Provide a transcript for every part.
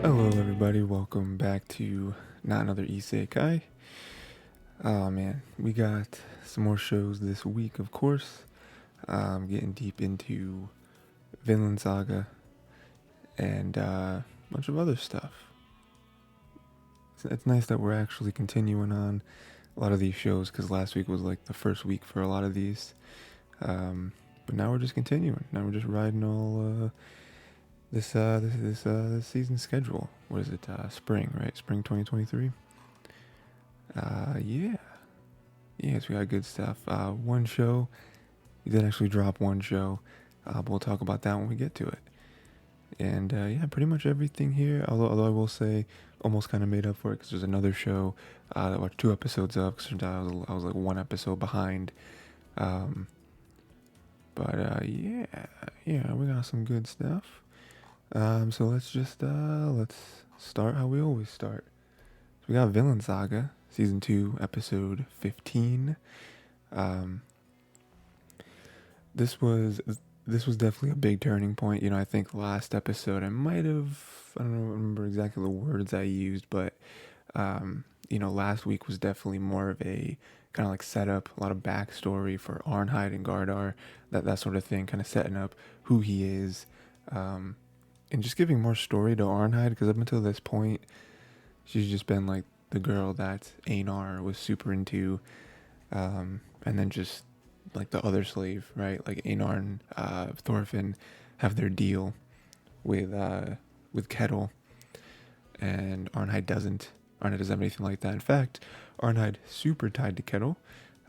Hello, everybody. Welcome back to not another Isekai. Oh man, we got some more shows this week, of course. Getting deep into Vinland Saga and a bunch of other stuff. It's nice that we're actually continuing on a lot of these shows because last week was like the first week for a lot of these. But now we're just continuing. Now we're just riding all this season schedule. What is it? Spring, right? Spring 2023. Yeah. Yes, we got good stuff. One show. We did actually drop one show, but we'll talk about that when we get to it. And yeah, pretty much everything here. Although I will say, almost kind of made up for it because there's another show that I watched 2 episodes of. Because I was like 1 episode behind. Um, but yeah, we got some good stuff. So let's start how we always start. So we got Vinland Saga season 2, episode 15. Um, this was this was definitely a big turning point. I think last episode I don't remember exactly the words I used, but last week was definitely more of a kind of like setup, a lot of backstory for Arnheid and Gardar, that sort of thing, kind of setting up who he is, and just giving more story to Arnheid because up until this point, she's just been like the girl that Einar was super into, and then just like the other slave, right? Like Einar and Thorfinn have their deal with Kettle, and Arnheid doesn't. Arnheid doesn't have anything like that. In fact, Arnheid super tied to Kettle,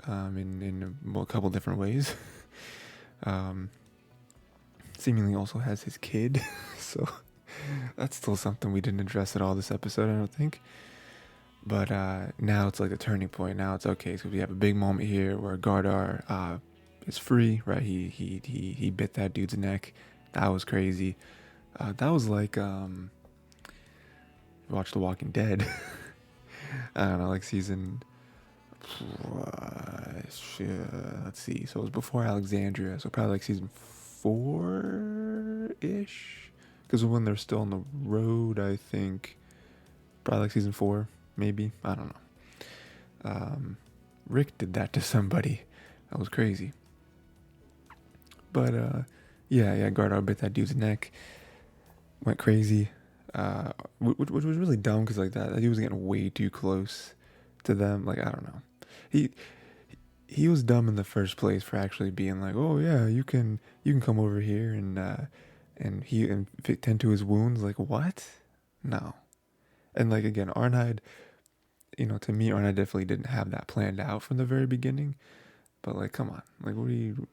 in a couple different ways. um, Seemingly also has his kid, so that's still something we didn't address at all this episode, I don't think. But now it's like the turning point. Now it's okay. So we have a big moment here where Gardar is free, right? He bit that dude's neck. That was crazy. That was like watch The Walking Dead. I don't know, like season. Let's see. So it was before Alexandria, so probably like season 4-ish. Because when they're still on the road, I think probably like season 4, maybe. I don't know. Rick did that to somebody. That was crazy. But yeah, Gardar bit that dude's neck. Went crazy. Which was really dumb because like that dude was getting way too close to them. Like I don't know. He he was dumb in the first place for actually being like, oh yeah, you can come over here and tend to his wounds. Like what? No. And like again, Arnheid, to me, Arnheid definitely didn't have that planned out from the very beginning. But like, come on, like what are you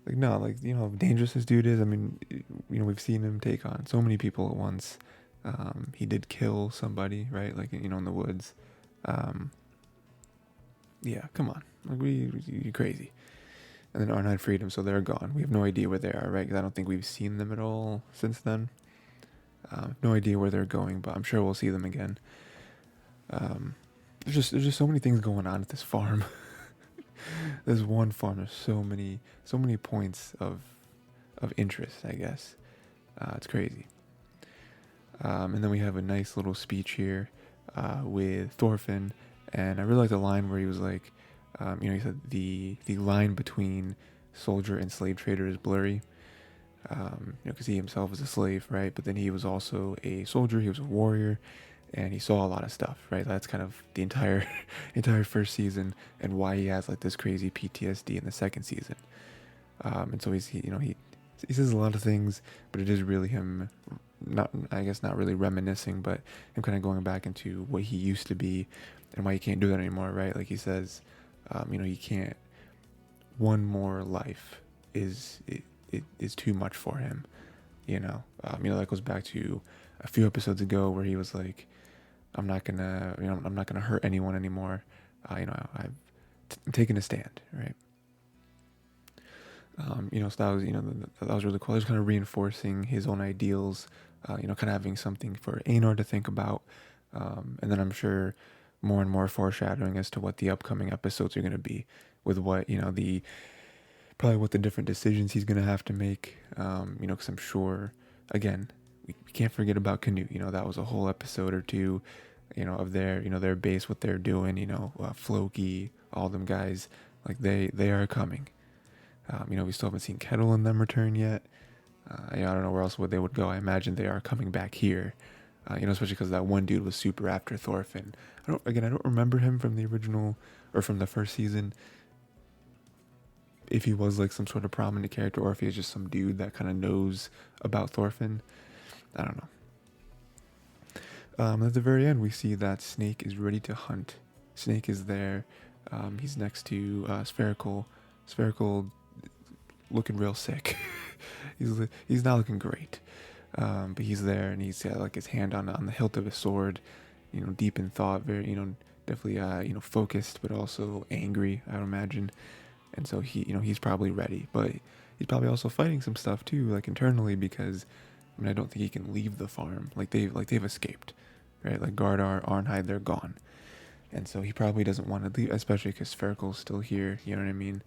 like? No, like how dangerous this dude is. I mean, we've seen him take on so many people at once. He did kill somebody, right? Like in the woods. Um, yeah, come on, like you crazy. And then Arnheid freed him, so they're gone. We have no idea where they are, right? Because I don't think we've seen them at all since then. No idea where they're going, but I'm sure we'll see them again. There's just so many things going on at this farm. There's one farm. There's so many points of interest, I guess. It's crazy. And then we have a nice little speech here with Thorfinn, and I really like the line where he was like, he said the line between soldier and slave trader is blurry. Because he himself was a slave, right? But then he was also a soldier. He was a warrior, and he saw a lot of stuff, right? That's kind of the entire entire first season, and why he has like this crazy PTSD in the second season. And so he says a lot of things, but it is really him, not I guess not really reminiscing, but him kind of going back into what he used to be, and why he can't do that anymore, right? Like he says, he can't. One more life is too much for him, that goes back to a few episodes ago where he was like, I'm not gonna hurt anyone anymore. I'm taking a stand, right? So that was, that was really cool. Just kind of reinforcing his own ideals, kind of having something for Einar to think about. And then I'm sure more and more foreshadowing as to what the upcoming episodes are going to be with what, probably what the different decisions he's going to have to make. Because I'm sure, again, we can't forget about Canute. That was a whole episode or two, of their base, what they're doing. Floki, all them guys, like they are coming. We still haven't seen Kettle and them return yet. I don't know where else would they would go. I imagine they are coming back here. Especially because that one dude was super after Thorfinn. I don't remember him from the original or from the first season. If he was like some sort of prominent character, or if he's just some dude that kind of knows about Thorfinn, I don't know. At the very end, we see that Snake is ready to hunt. Snake is there. He's next to Spherical. Spherical looking real sick. he's not looking great. But he's there, and he's got like his hand on the hilt of his sword, deep in thought, very, definitely, focused, but also angry, I would imagine. And so he's probably ready, but he's probably also fighting some stuff too, like internally, because I don't think he can leave the farm. They've escaped, right? Like Gardar, Arnheid, they're gone, and so he probably doesn't want to leave, especially because Spherical's still here. You know what I mean?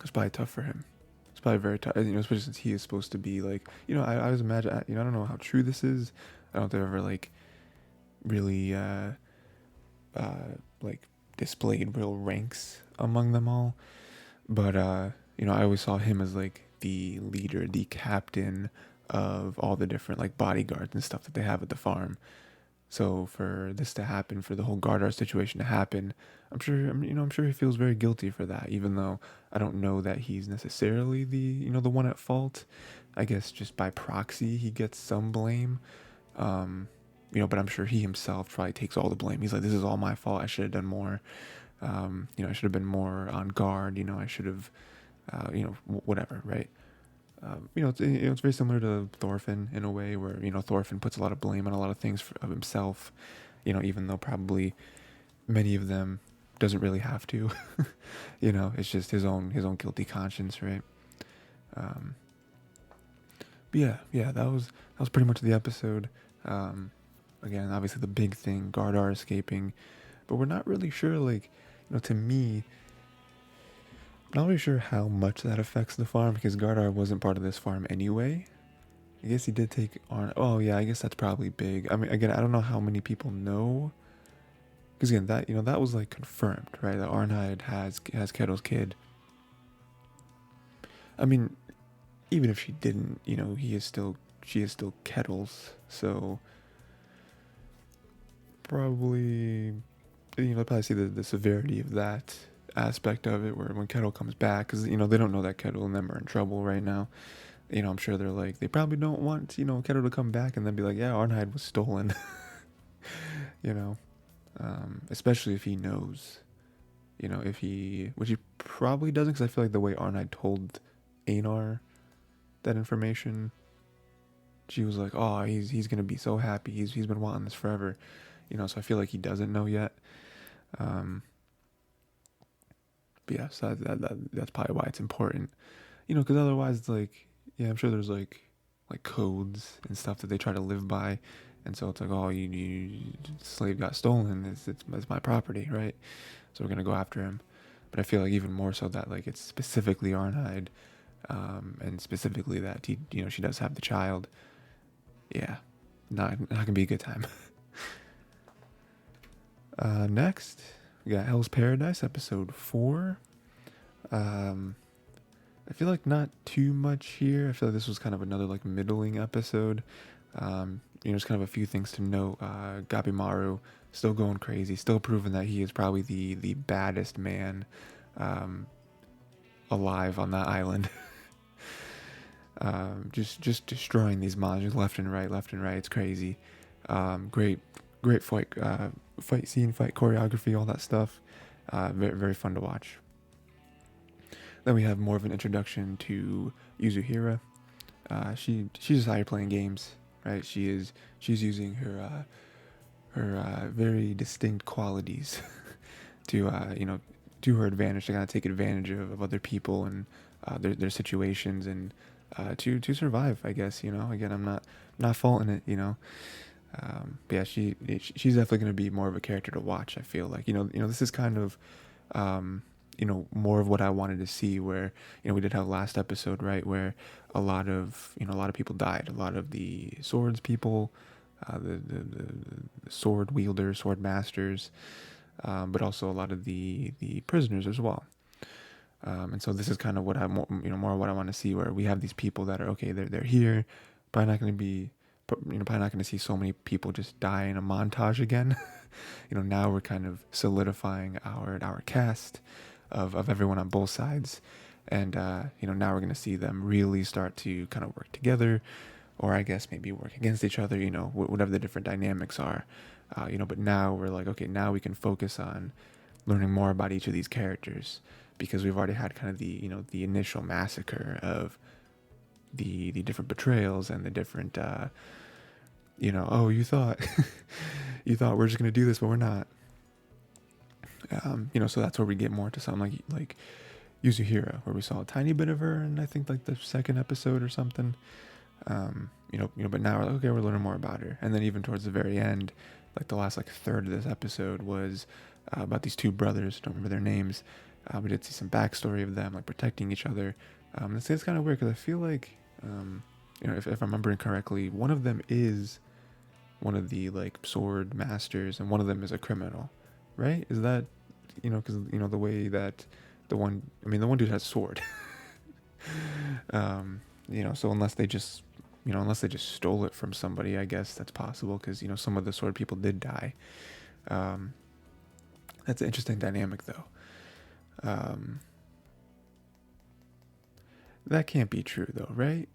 It's probably tough for him. It's probably very tough, especially since he is supposed to be like, I was imagine, I don't know how true this is. I don't think I've ever like really like displayed real ranks among them all, but I always saw him as like the leader, the captain of all the different like bodyguards and stuff that they have at the farm. So for this to happen, for the whole Gardar situation to happen, I'm sure he feels very guilty for that, even though I don't know that he's necessarily the one at fault. I guess just by proxy he gets some blame. But I'm sure he himself probably takes all the blame. He's like, this is all my fault. I should have done more. I should have been more on guard. I should have, whatever, right? It's very similar to Thorfinn in a way where, Thorfinn puts a lot of blame on a lot of things of himself, even though probably many of them doesn't really have to. It's just his own guilty conscience, right? But yeah, that was pretty much the episode. Again, obviously the big thing, Gardar escaping, but we're not really sure, like, to me, I'm not really sure how much that affects the farm, because Gardar wasn't part of this farm anyway. I guess he did take on, oh yeah, I guess that's probably big. I mean, again, I don't know how many people know, because again, that was like confirmed, right? That Arnheid has Kettle's kid. I mean, even if she didn't, she is still Kettle's, so probably, probably see the severity of that aspect of it, where when Kettle comes back, because they don't know that Kettle and them are in trouble right now. I'm sure they're like, they probably don't want Kettle to come back and then be like, yeah, Arnheid was stolen. Especially if he knows, which he probably doesn't, because I feel like the way Arnheid told Einar that information, she was like, oh, he's gonna be so happy, he's been wanting this forever, so I feel like he doesn't know yet. But yeah, so that's probably why it's important, because otherwise it's like, yeah, I'm sure there's like codes and stuff that they try to live by, and so it's like, oh, you slave got stolen, it's my property, right? So we're gonna go after him. But I feel like even more so that like it's specifically Arnheid, and specifically that she does have the child. Yeah, not gonna be a good time. Next, we got Hell's Paradise, episode 4. I feel like not too much here. I feel like this was kind of another like middling episode. Just kind of a few things to note. Gabimaru still going crazy, still proving that he is probably the baddest man alive on that island. Just destroying these monsters left and right. It's crazy. Great fight scene, fight choreography, all that stuff. Very, very fun to watch. Then we have more of an introduction to Yuzuhira. She's just out here playing games, right? She's using her very distinct qualities to to her advantage, to kind of take advantage of other people and their situations, and to survive, I guess. Again, I'm not faulting it, but yeah, she's definitely going to be more of a character to watch. I feel like this is kind of more of what I wanted to see, where, we did have last episode, right, where a lot of people died, a lot of the swords people, the sword wielders, sword masters, but also a lot of the prisoners as well. And so this is kind of what I more what I want to see, where we have these people that are okay, they're here, probably not going to be, probably not going to see so many people just die in a montage again. Now we're kind of solidifying our cast of everyone on both sides, and now we're going to see them really start to kind of work together, or I guess maybe work against each other, whatever the different dynamics are. But now we're like, okay, now we can focus on learning more about each of these characters, because we've already had kind of the initial massacre of the different betrayals and the different oh, you thought you thought we're just gonna do this, but we're not. So that's where we get more to something like Yuzuru, where we saw a tiny bit of her, and I think like the second episode or something. But now we're like, okay, we're learning more about her, and then even towards the very end, like the last like third of this episode was about these two brothers. Don't remember their names. We did see some backstory of them like protecting each other. It's kind of weird because I feel like, if I'm remembering correctly, one of them is one of the like sword masters, and one of them is a criminal, right? Is that, because the way that the one dude has a sword. So unless they just stole it from somebody, I guess that's possible, because some of the sword people did die. That's an interesting dynamic though. That can't be true though, right?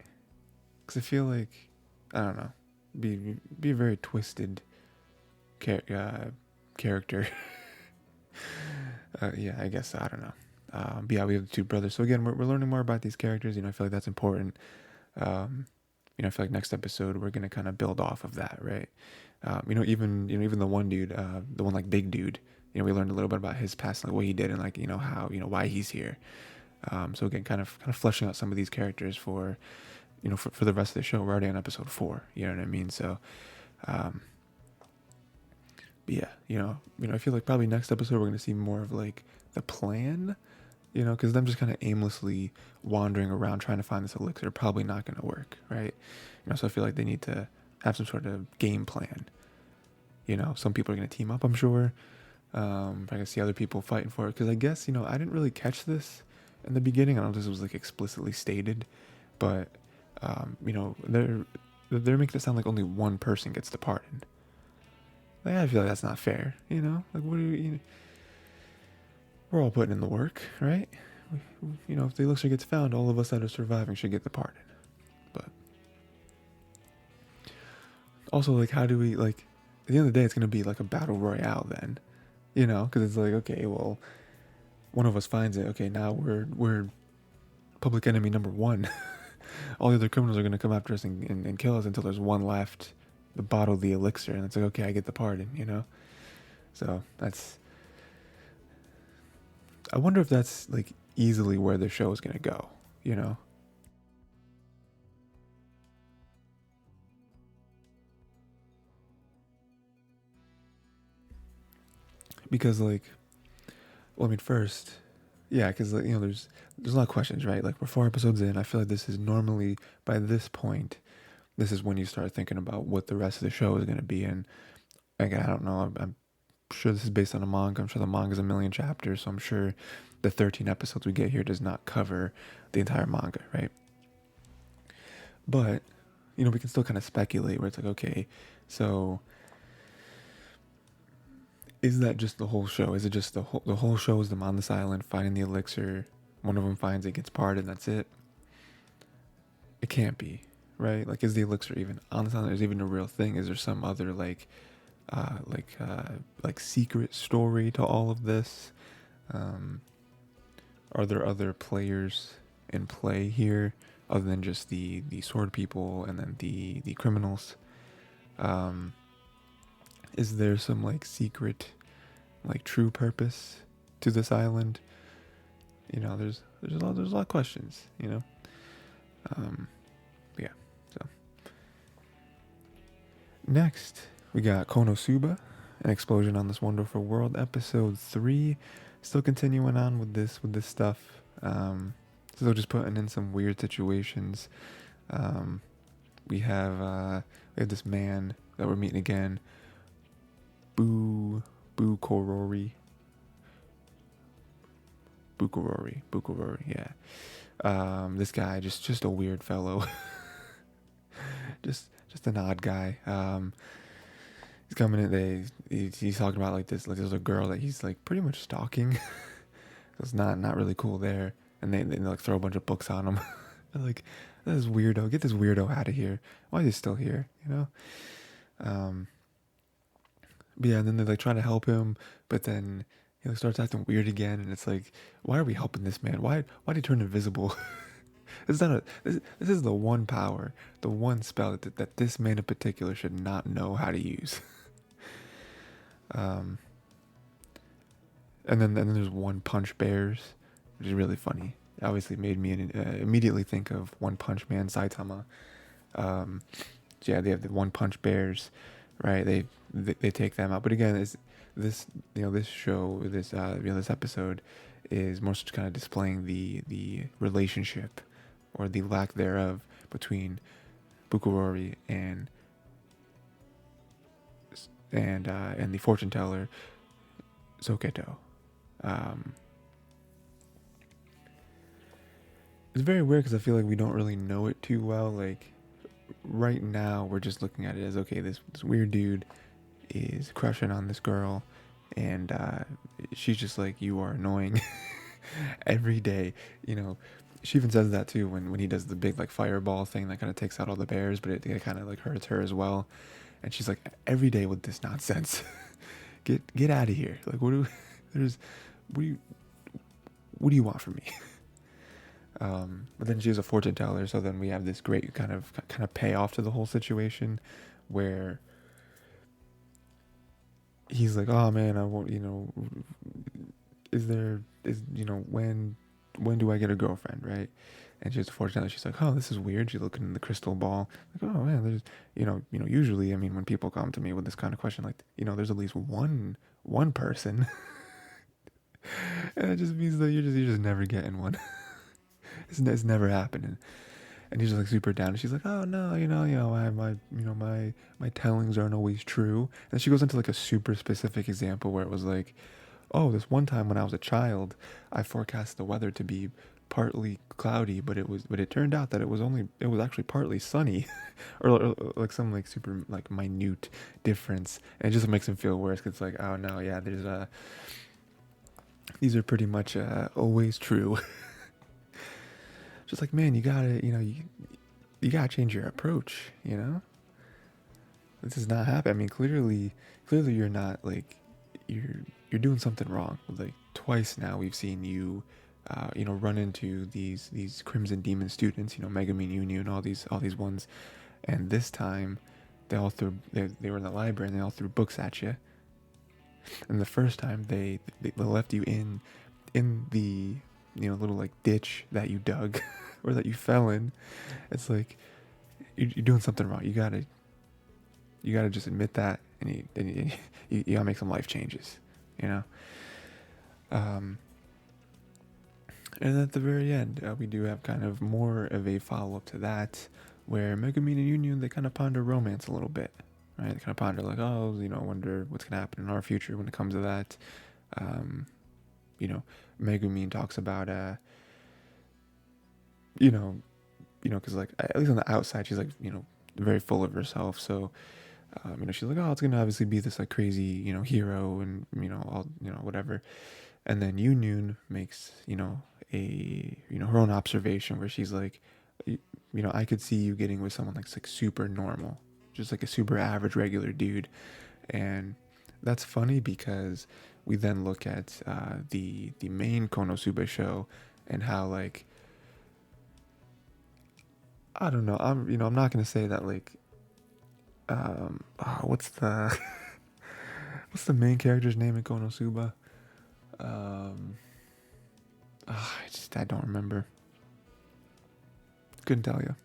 Because I feel like, I don't know, be a very twisted character. Yeah, I guess, I don't know. But yeah, we have the two brothers. So again, we're learning more about these characters. I feel like that's important. I feel like next episode we're gonna kind of build off of that, right? Even the one dude, the one like big dude. We learned a little bit about his past, like what he did, and like how why he's here. So again, kind of fleshing out some of these characters for for the rest of the show. We're already on episode 4. You know what I mean? So, but yeah, I feel like probably next episode we're gonna see more of like the plan. Because them just kind of aimlessly wandering around trying to find this elixir probably not going to work, right? So I feel like they need to have some sort of game plan. Some people are going to team up, I'm sure. I can see other people fighting for it, because I guess, I didn't really catch this in the beginning. I don't know if this was like explicitly stated, but, they're making it sound like only one person gets the pardon. Like, I feel like that's not fair, Like, what do you... We're all putting in the work, right? If the elixir gets found, all of us that are surviving should get the pardon. But also, like, how do we, like, at the end of the day, it's going to be like a battle royale then, because it's like, okay, well, one of us finds it. Okay, now we're public enemy number 1. All the other criminals are going to come after us and kill us until there's one left, the bottle of the elixir, and it's like, okay, I get the pardon, So that's... I wonder if that's like easily where the show is going to go, Because like, well, I mean, first, yeah, because there's a lot of questions, right? Like, we're 4 episodes in. I feel like this is normally, by this point, this is when you start thinking about what the rest of the show is going to be. And again, I don't know. I'm sure this is based on a manga. I'm sure the manga is a million chapters, so I'm sure the 13 episodes we get here does not cover the entire manga, right? But we can still kind of speculate, where it's like, okay, so is that just the whole show? Is it just the whole show is them on this island finding the elixir? One of them finds it, gets pardoned, that's it? It can't be, right? Like, is the elixir even on this island? Is it even a real thing? Is there some other like secret story to all of this? Are there other players in play here other than just the sword people and then the criminals? Is there some like secret, like true purpose to this island? There's a lot of questions. Yeah. So next we got Konosuba, an explosion on this wonderful world, episode 3. still continuing on with this stuff. Still just putting in some weird situations. Um, we have this man that we're meeting again, Boo Boo Korori. Bukurori, yeah. This guy, just a weird fellow, just an odd guy. He's coming in. He's talking about like this. Like there's a girl that he's like pretty much stalking. It's not really cool there. And they like throw a bunch of books on him. They're like, this weirdo, get this weirdo out of here. Why is he still here? You know. But yeah, and then they like trying to help him, but then he like starts acting weird again, and it's like, why are we helping this man? Why did he turn invisible? It's not a this is the one power, the one spell that this man in particular should not know how to use. um, and then there's One Punch Bears, which is really funny. It obviously made me immediately think of One Punch Man Saitama. So yeah, they have the One Punch Bears, right? They take them out. But again, is this this show, this episode is more kind of displaying the relationship or the lack thereof between Bukurori and the fortune teller Soketo. It's very weird because I feel like we don't really know it too well. Like right now, we're just looking at it as, okay, this weird dude is crushing on this girl, and she's just like, you are annoying every day. She even says that too when he does the big like fireball thing that kind of takes out all the bears, but it kind of like hurts her as well. And she's like, every day with this nonsense. get out of here. Like what do you want from me? But then she's a fortune teller, so then we have this great kind of payoff to the whole situation, where he's like, oh man, I won't, when do I get a girlfriend, right? And she's a fortune teller. She's like, oh, this is weird. She's looking in the crystal ball, like, oh man, there's, usually, I mean, when people come to me with this kind of question, like, there's at least one person, and it just means that you're just never getting one. It's never happening. And he's just like super down. And she's like, oh no, my tellings aren't always true. And she goes into like a super specific example where it was like, oh, this one time when I was a child, I forecast the weather to be partly cloudy, but it turned out that it was actually partly sunny, or like some like super like minute difference. And it just makes him feel worse. 'Cause it's like, oh no, yeah, these are pretty much always true. Just like, man, you gotta, you gotta change your approach. This is not happening. I mean, clearly, you're not like, you're doing something wrong. Like twice now, we've seen you, run into these Crimson Demon students. Megumin Union, all these ones, and this time, they were in the library and they all threw books at you. And the first time they left you in the little like ditch that you dug or that you fell in. It's like you're doing something wrong. You gotta just admit that, and you gotta make some life changes. And at the very end, we do have kind of more of a follow-up to that, where Megumin and Union, they kind of ponder romance a little bit, right? They kind of ponder like, oh, wonder what's gonna happen in our future when it comes to that. Megumin talks about, because like, at least on the outside, she's like, very full of herself. So, she's like, oh, it's gonna obviously be this like crazy, hero, and all, whatever. And then Union makes, her own observation where she's like, I could see you getting with someone that's like super normal, just like a super average regular dude. And that's funny because we then look at the main Konosuba show and how, like, I don't know, I'm not gonna say that like what's the what's the main character's name in Konosuba? I don't remember. Couldn't tell you.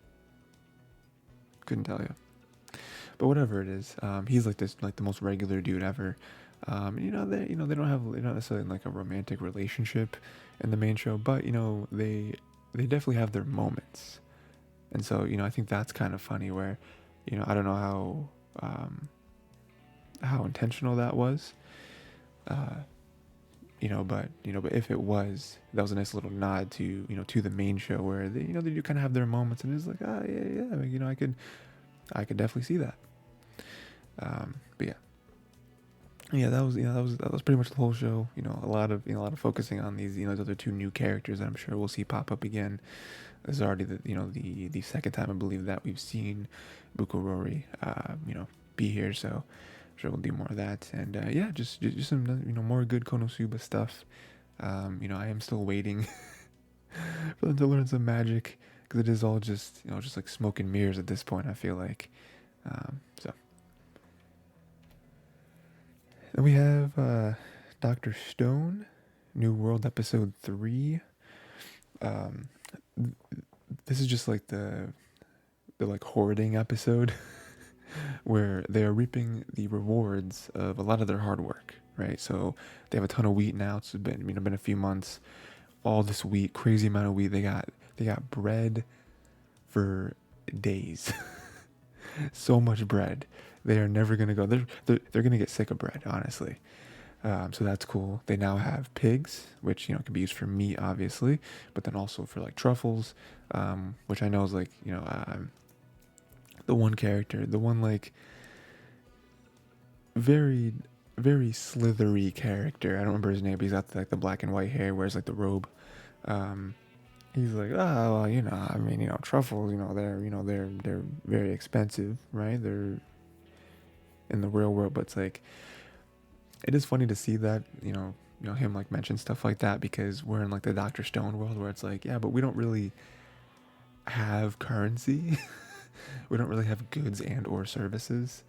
But whatever it is, he's like this, like the most regular dude ever. They don't have, they're not necessarily in like a romantic relationship in the main show, but they definitely have their moments. And so, I think that's kind of funny where, I don't know how intentional that was. Uh, but if it was, that was a nice little nod to the main show where they do kind of have their moments, and it's like, yeah, I could definitely see that. But yeah, that was pretty much the whole show. A lot of focusing on these, those other two new characters that I'm sure we'll see pop up again. This is already the second time I believe that we've seen Bukurori, be here. So I'm sure we'll do more of that. And yeah, just some more good Konosuba stuff. I am still waiting for them to learn some magic, because it is all just like smoke and mirrors at this point, I feel like. So then we have Dr. Stone, New World episode 3. Um, this is just like the like hoarding episode where they are reaping the rewards of a lot of their hard work, right? So they have a ton of wheat now. It's been a few months. All this wheat, crazy amount of wheat. They got bread for days. So much bread. They are never gonna go. They're gonna get sick of bread, honestly. So that's cool. They now have pigs, which can be used for meat, obviously, but then also for like truffles, which I know is like the one character, the one like very very slithery character. I don't remember his name, but he's got like the black and white hair, wears like the robe. He's like, well, I mean, truffles, they're very expensive, right? They're in the real world, but it's like, it is funny to see that, him like mention stuff like that, because we're in like the Dr. Stone world where it's like, yeah, but we don't really have currency. We don't really have goods and or services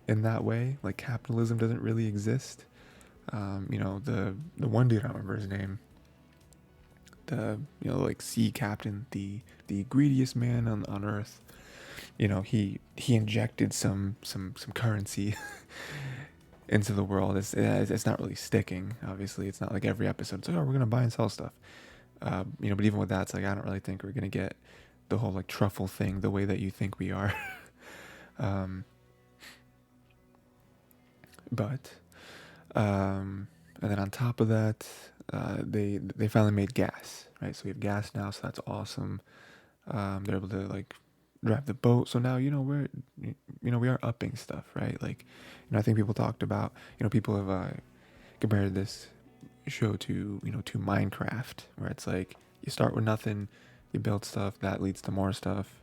in that way. Like capitalism doesn't really exist. The one dude, I don't remember his name, the like sea captain, the greediest man on earth. He injected some currency into the world. It's not really sticking. Obviously, it's not like every episode. It's like, oh, we're gonna buy and sell stuff. But even with that, it's like, I don't really think we're gonna get the whole like truffle thing the way that you think we are. But and then on top of that, they finally made gas, right? So we have gas now, so that's awesome. They're able to like drive the boat, so now we are upping stuff, right? Like, I think people talked about, people have compared this show to Minecraft, where it's like you start with nothing, you build stuff, that leads to more stuff,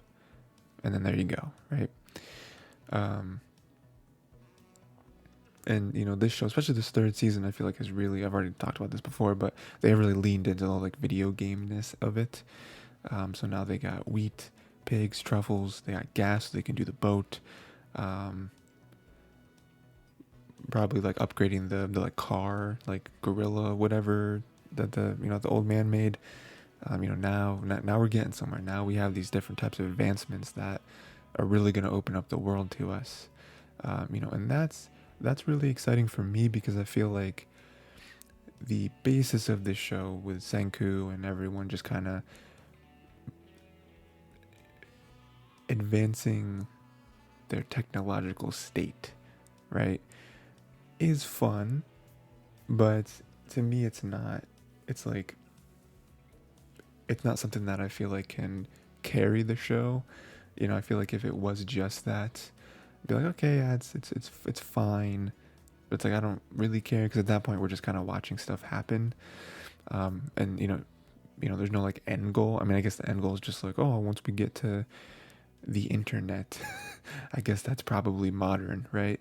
and then there you go, right? And this show, especially this third season, I feel like has really, I've already talked about this before, but they really leaned into the like video game-ness of it. So now they got wheat, pigs, truffles, they got gas, so they can do the boat. Probably like upgrading the like car, like gorilla, whatever that the old man made. Now we're getting somewhere. Now we have these different types of advancements that are really going to open up the world to us. And that's really exciting for me, because I feel like the basis of this show with Senku and everyone just kind of advancing their technological state, right, is fun, but to me it's not. It's like, it's not something that I feel like can carry the show. I feel like if it was just that, I'd be like, okay, yeah, it's fine. But it's like, I don't really care, because at that point we're just kind of watching stuff happen. And there's no like end goal. I mean, I guess the end goal is just like, oh, once we get to the internet, I guess that's probably modern, right?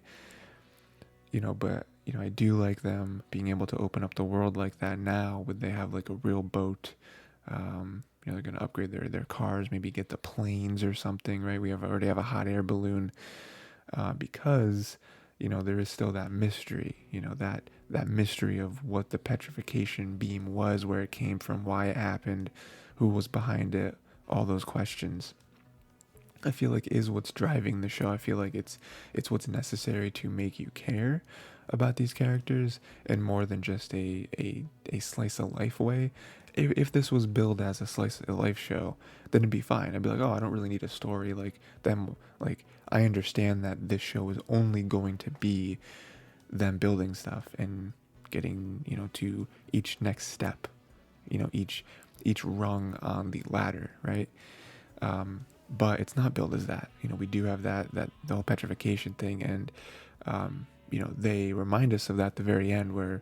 But I do like them being able to open up the world like that now, when they have like a real boat. They're gonna upgrade their cars, maybe get the planes or something, right? We already have a hot air balloon, because there is still that mystery, that mystery of what the petrification beam was, where it came from, why it happened, who was behind it, all those questions. I feel like is what's driving the show. I feel like it's what's necessary to make you care about these characters, and more than just a slice of life way. If this was billed as a slice of life show, then it'd be fine. I'd be like, oh, I don't really need a story like them. Like, I understand that this show is only going to be them building stuff and getting, to each next step, each rung on the ladder, right? But it's not billed as that. We do have that the whole petrification thing, and they remind us of that at the very end, where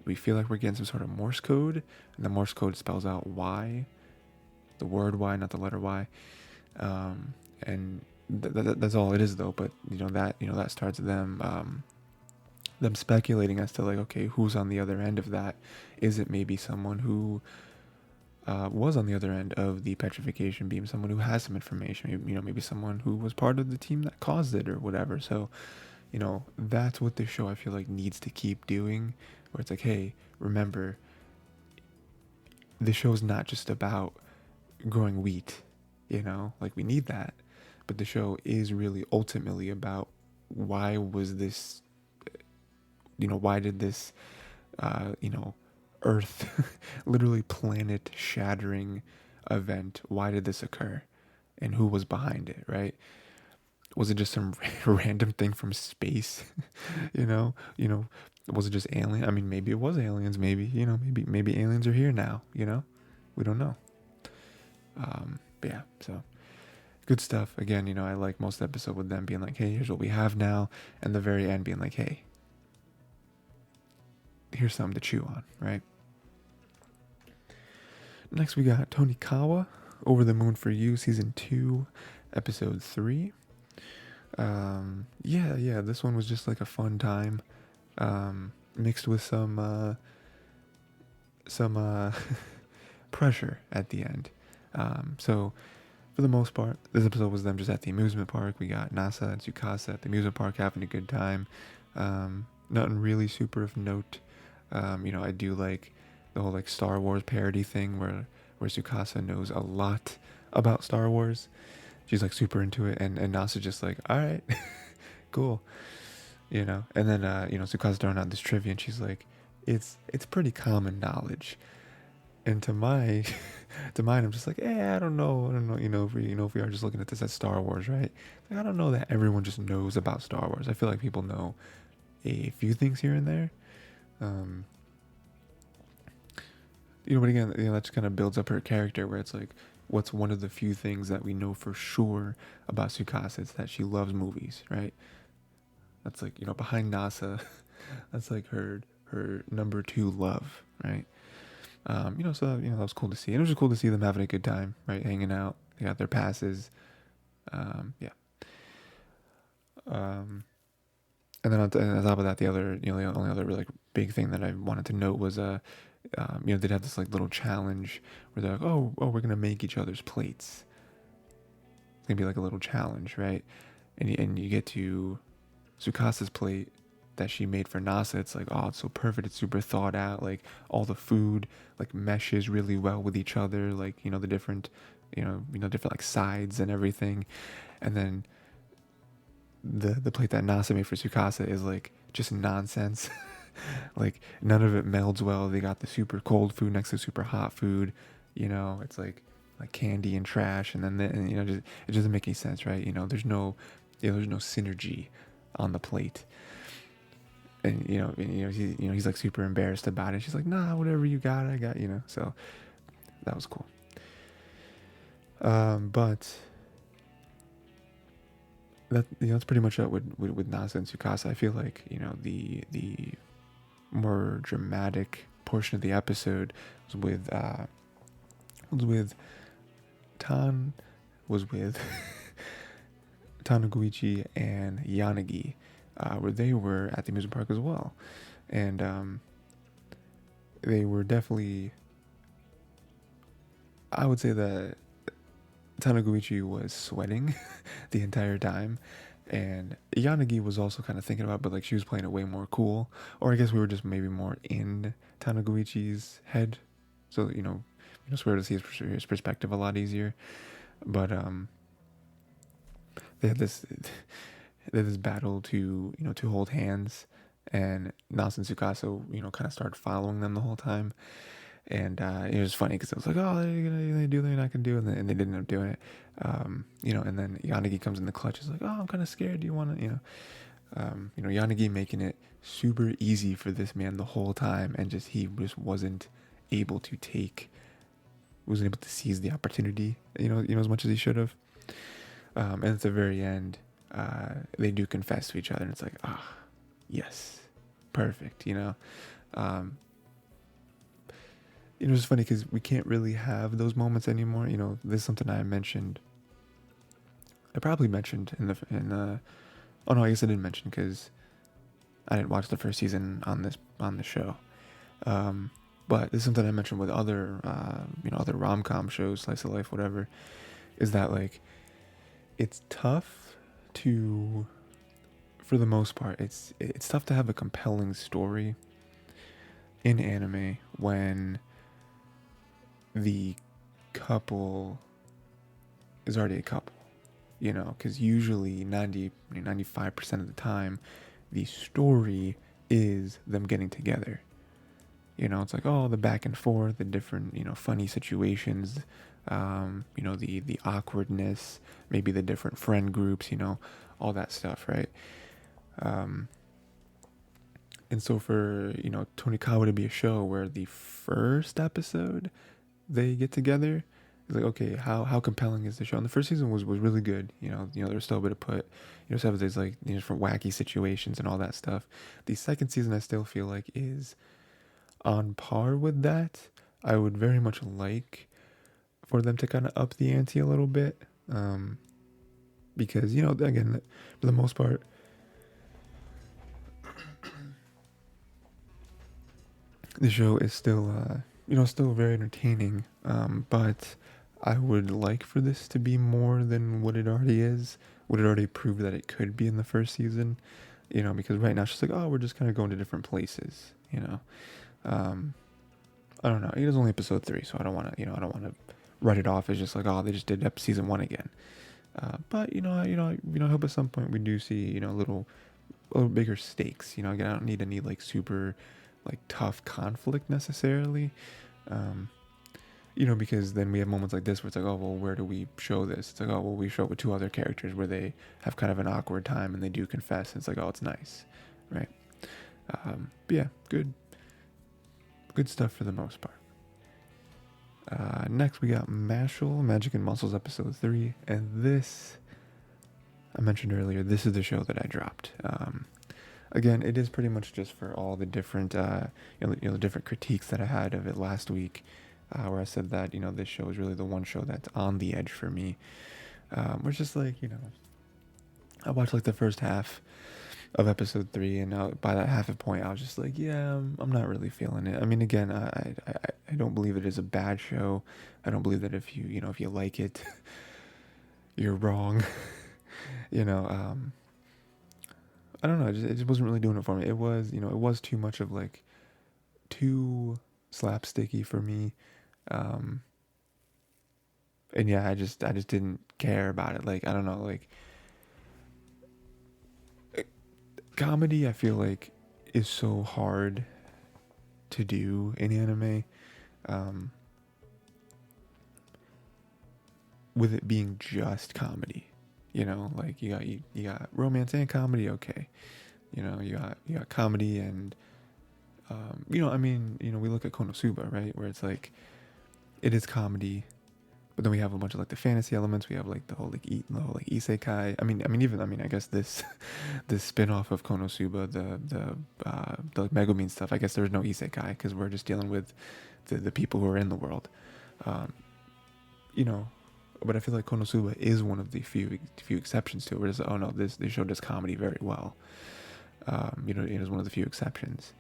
we feel like we're getting some sort of Morse code, and the Morse code spells out Y, the word Y, not the letter Y, and that's all it is, though. But that starts them speculating as to, like, okay, who's on the other end of that? Is it maybe someone who was on the other end of the petrification beam, someone who has some information, maybe someone who was part of the team that caused it or whatever. So, that's what the show, I feel like, needs to keep doing, where it's like, hey, remember, the show's not just about growing wheat, like, we need that, but the show is really ultimately about why was this, why did this, Earth, literally planet shattering event, why did this occur? And who was behind it, right? Was it just some random thing from space? Was it just alien? I mean, maybe it was aliens. Maybe, maybe aliens are here now. We don't know. But yeah, so good stuff. Again, I like most episode with them being like, hey, here's what we have now, and the very end being like, hey, here's something to chew on, right? Next we got Tonikawa, Over the Moon for You, Season 2, Episode 3. This one was just like a fun time, mixed with some pressure at the end. So for the most part, this episode was them just at the amusement park. We got Nasa and Tsukasa at the amusement park having a good time. Nothing really super of note. I do like the whole, like, Star Wars parody thing where Tsukasa knows a lot about Star Wars. She's, like, super into it, and Nasa's just like, all right, cool, and then Tsukasa's throwing out this trivia, and she's like, it's pretty common knowledge. And to mine, I'm just like, I don't know, if we are just looking at this as Star Wars, right? Like, I don't know that everyone just knows about Star Wars. I feel like people know a few things here and there. But again, that just kind of builds up her character, where it's like, what's one of the few things that we know for sure about Tsukasa? It's that she loves movies, right? That's like, behind Nasa, that's like her number 2 love, right? So that was cool to see. And it was just cool to see them having a good time, right? Hanging out. They got their passes. Yeah. And then on top of that, the other, the only other really big thing that I wanted to note was, they'd have this, like, little challenge where they're like, oh, we're gonna make each other's plates. It's gonna be like a little challenge, right? And you get to Tsukasa's plate that she made for Nasa. It's like, oh, it's so perfect. It's super thought out. Like, all the food, like, meshes really well with each other. Like, the different, different, like, sides and everything. And then the plate that Nasa made for Tsukasa is, like, just nonsense. Like, none of it melds well. They got the super cold food next to super hot food. It's like candy and trash, and then it doesn't make any sense, right? There's no synergy on the plate. And he's like super embarrassed about it. She's like, nah, whatever you got, I got. So that was cool. But that's pretty much it with Nasa and Tsukasa. I feel like the more dramatic portion of the episode was with Taniguchi and Yanagi, where they were at the amusement park as well, and they were definitely, I would say that Taniguchi was sweating the entire time, and Yanagi was also kind of thinking about it, but, like, she was playing it way more cool. Or I guess we were just maybe more in Taniguchi's head, so so we were able to see his perspective a lot easier. But they had this they had this battle to to hold hands, and Nas and Tsukasa kind of started following them the whole time. And it was funny because it was like, oh, they do, they're not gonna do it, and they didn't end up doing it. And then Yanagi comes in the clutch. Is like, oh, I'm kind of scared. Do you want to, Yanagi making it super easy for this man the whole time, and he just wasn't able to seize the opportunity, as much as he should have. And at the very end, they do confess to each other, and it's like, yes, perfect, It's funny because we can't really have those moments anymore. This is something I probably mentioned oh no, I guess I didn't mention because I didn't watch the first season on the show. But this is something I mentioned with other rom-com shows, slice of life, whatever, is that like it's tough for the most part, it's tough to have a compelling story in anime when the couple is already a couple, because usually 95% of the time the story is them getting together. It's like, oh, the back and forth, the different, funny situations, the awkwardness, maybe the different friend groups, all that stuff, right? And so for, Tonikawa to be a show where the first episode they get together, it's like, okay, how compelling is the show? And the first season was really good. There was still a bit of some there's like different wacky situations and all that stuff. The second season I still feel like is on par with that. I would very much like for them to kind of up the ante a little bit, because again, for the most part, the show is still still very entertaining, but I would like for this to be more than what it already is, what it already proved that it could be in the first season, because right now it's just like, oh, we're just kind of going to different places, I don't know. It is only episode 3, so I don't want to write it off as just like, oh, they just did season 1 again. But I hope at some point we do see a little bigger stakes. Again, I don't need any like super like tough conflict necessarily. Because then we have moments like this where it's like, oh, well, where do we show this? It's like, oh, well, we show it with 2 other characters where they have kind of an awkward time and they do confess. And it's like, oh, it's nice, right? But yeah, good stuff for the most part. Next we got MASHLE, Magic and Muscles episode 3, and this, I mentioned earlier, this is the show that I dropped. Again, it is pretty much just for all the different, the different critiques that I had of it last week, where I said that, this show is really the one show that's on the edge for me. We're just like, I watched like the first half of episode 3, and by that half a point, I was just like, yeah, I'm not really feeling it. I mean, again, I don't believe it is a bad show. I don't believe that if you like it, you're wrong. I don't know. It just wasn't really doing it for me. It was, it was too much of like too slapsticky for me. And yeah, I just didn't care about it. Like, I don't know, like comedy, I feel like is so hard to do in anime. With it being just comedy, like you got romance and comedy, okay, you got comedy and we look at Konosuba, right, where it's like it is comedy, but then we have a bunch of like the fantasy elements. We have like the whole like Isekai. I guess this this spin-off of Konosuba, the like Megumin stuff. I guess there's no Isekai because we're just dealing with the people who are in the world. But I feel like Konosuba is one of the few exceptions to it. Where it's, oh no, this show does comedy very well. It is one of the few exceptions.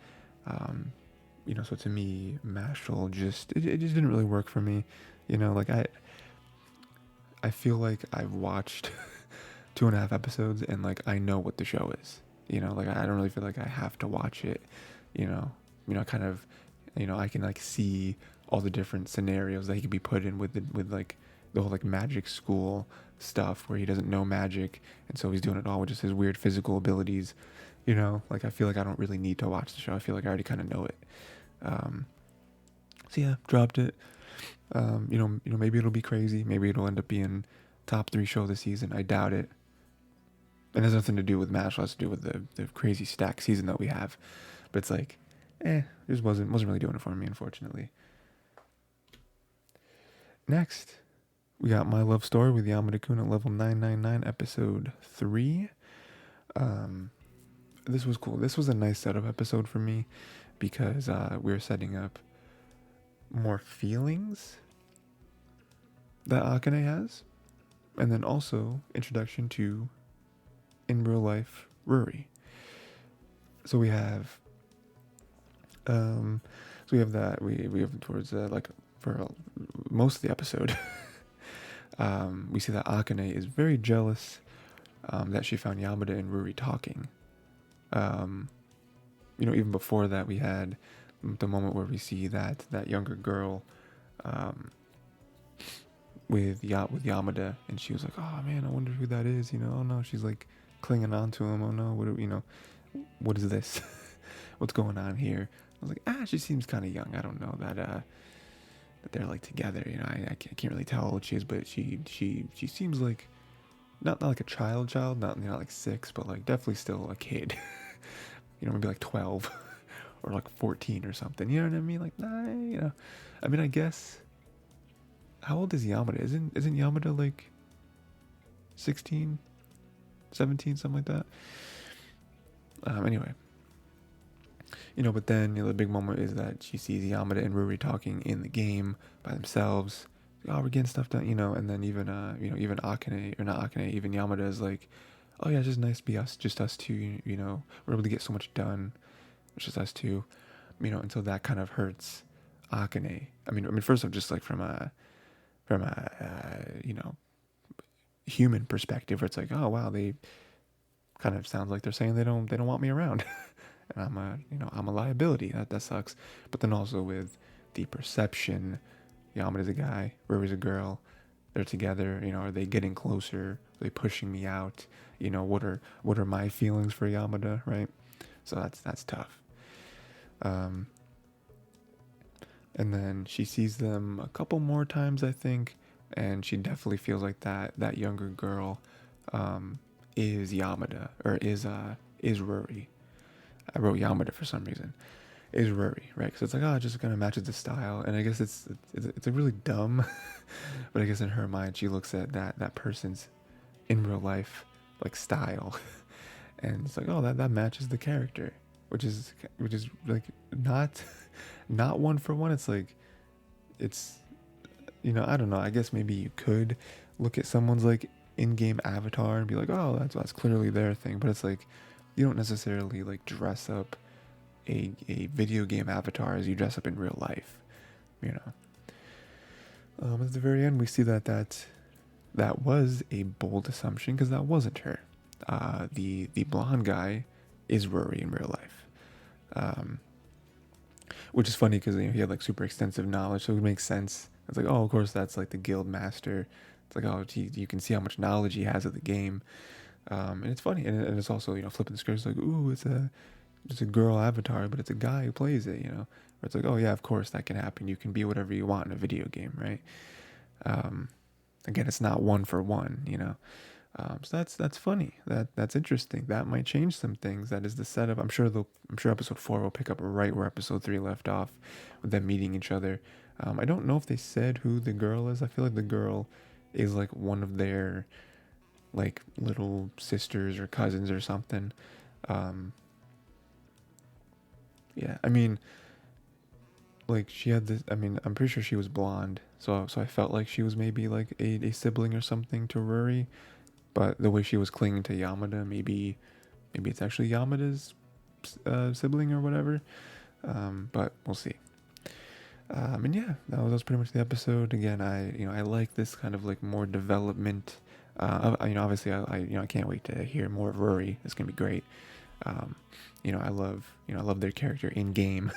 So to me, MASHLE just didn't really work for me. Like I feel like I've watched 2.5 episodes and like I know what the show is. Like I don't really feel like I have to watch it. Kind of, I can like see all the different scenarios that he could be put in with the whole like magic school stuff where he doesn't know magic, and so he's doing it all with just his weird physical abilities. You know, like I feel like I don't really need to watch the show. I feel like I already kind of know it. Um, so yeah, dropped it. Maybe it'll be crazy. Maybe it'll end up being top 3 show of the season. I doubt it. And it has nothing to do with MASH. It has to do with the crazy stack season that we have. But it's like, it just wasn't really doing it for me, unfortunately. Next, we got My Love Story with Yamada-kun at level 999, episode 3. This was cool. This was a nice setup episode for me because we were setting up more feelings that Akane has, and then also introduction to, in real life, Ruri. So we have that we have towards like for most of the episode. We see that Akane is very jealous that she found Yamada and Ruri talking. Even before that, we had the moment where we see that younger girl with Yamada, and she was like, "Oh man, I wonder who that is." Oh no, she's like clinging on to him. Oh no, what is this? What's going on here? I was like, she seems kind of young. I don't know that they're like together. I can't really tell how old she is, but she seems like not like a child, not like 6, but like definitely still a kid. Maybe like 12 or like 14 or something. You know what I mean? Like, I mean, I guess. How old is Yamada? Isn't Yamada like 16, 17, something like that? Anyway. But then the big moment is that she sees Yamada and Ruri talking in the game by themselves. Oh, we're getting stuff done, and then even even Akane, or not Akane, even Yamada is like, oh yeah, it's just nice to be just us two, we're able to get so much done, it's just us two, until that kind of hurts Akane. I mean, first off, just like from a human perspective, where it's like, oh wow, they kind of sounds like they're saying they don't want me around, and I'm a liability. That sucks. But then also with the perception, Yamada's a guy, Ruri's a girl, they're together. Are they getting closer? Are they pushing me out? What are my feelings for Yamada, right? So that's tough. And then she sees them a couple more times, I think, and she definitely feels like that younger girl is Yamada, or is Ruri. I wrote Yamada for some reason. Is Ruri, right? Because it's like, it just kind of matches the style, and I guess it's a really dumb, but I guess in her mind she looks at that person's in real life like style, and it's like, that matches the character, which is like not one for one. It's like, it's I don't know. I guess maybe you could look at someone's like in-game avatar and be like, oh, that's clearly their thing, but it's like you don't necessarily like dress up a video game avatar as you dress up in real life, At the very end, we see that was a bold assumption, because that wasn't her. The blonde guy is Rory in real life, which is funny because he had like super extensive knowledge, so it makes sense. It's like, oh, of course that's like the guild master. It's like, oh, you can see how much knowledge he has of the game, and it's funny, and it's also flipping the script. It's like, ooh, it's a girl avatar, but it's a guy who plays it. Where it's like, oh yeah, of course that can happen. You can be whatever you want in a video game, right? Again, it's not one for one, so that's funny. That's interesting. That might change some things. That is the setup. I'm sure episode 4 will pick up right where episode 3 left off, with them meeting each other. I don't know if they said who the girl is. I feel like the girl is like one of their like little sisters or cousins or something. Yeah, I mean, like she had this. I mean, I'm pretty sure she was blonde, so I felt like she was maybe like a sibling or something to Ruri. But the way she was clinging to Yamada, maybe it's actually Yamada's sibling or whatever. But we'll see. And yeah, that was pretty much the episode. Again, I like this kind of like more development. Obviously I can't wait to hear more of Ruri. It's gonna be great. I love their character in game.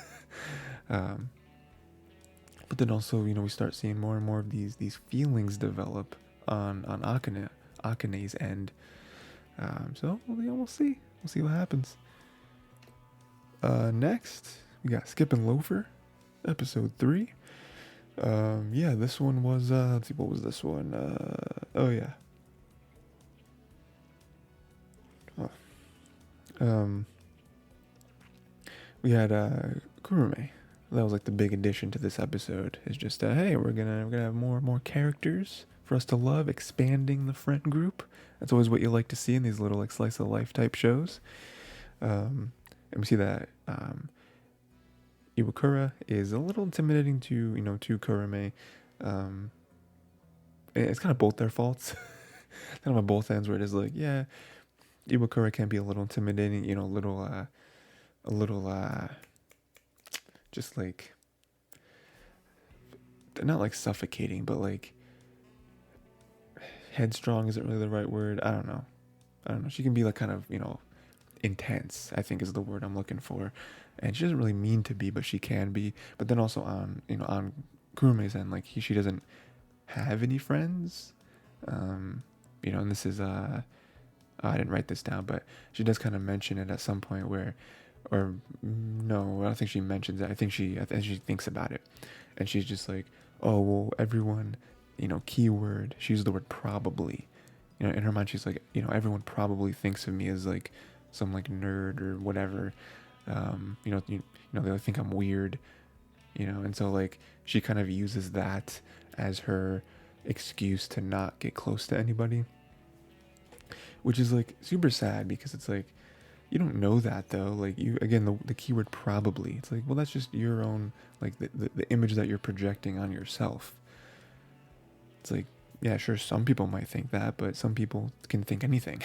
But then also, you know, we start seeing more and more of these feelings develop on Akane's end. So we'll see. We'll see what happens. Next, we got Skip and Loafer, episode 3. Yeah, this one was, let's see, what was this one? Oh yeah. Oh. We had, Kurume. That was like the big addition to this episode. Is just, hey, we're gonna have more characters for us to love, expanding the friend group. That's always what you like to see in these little like slice of life type shows. And we see that Iwakura is a little intimidating to Kurume. It's kind of both their faults. Kind of on both ends, where it is like, yeah, Iwakura can be a little intimidating, you know, a little just like, not like suffocating, but like headstrong isn't really the right word. I don't know. She can be like kind of, you know, intense, I think is the word I'm looking for. And she doesn't really mean to be, but she can be. But then also on, you know, on Kurume's end, like she doesn't have any friends. You know, and this is I didn't write this down, but she does kind of mention it at some point where, or no, I don't think she mentions it. I think she thinks about it, and she's just like, oh well, everyone, you know, keyword. She used the word probably. You know, in her mind, she's like, you know, everyone probably thinks of me as like some like nerd or whatever. You know, they think I'm weird. You know, and so like she kind of uses that as her excuse to not get close to anybody, which is like super sad because it's like you don't know that though. Like you, again, the keyword probably, it's like, well, that's just your own, like the image that you're projecting on yourself. It's like, yeah, sure, some people might think that, but some people can think anything.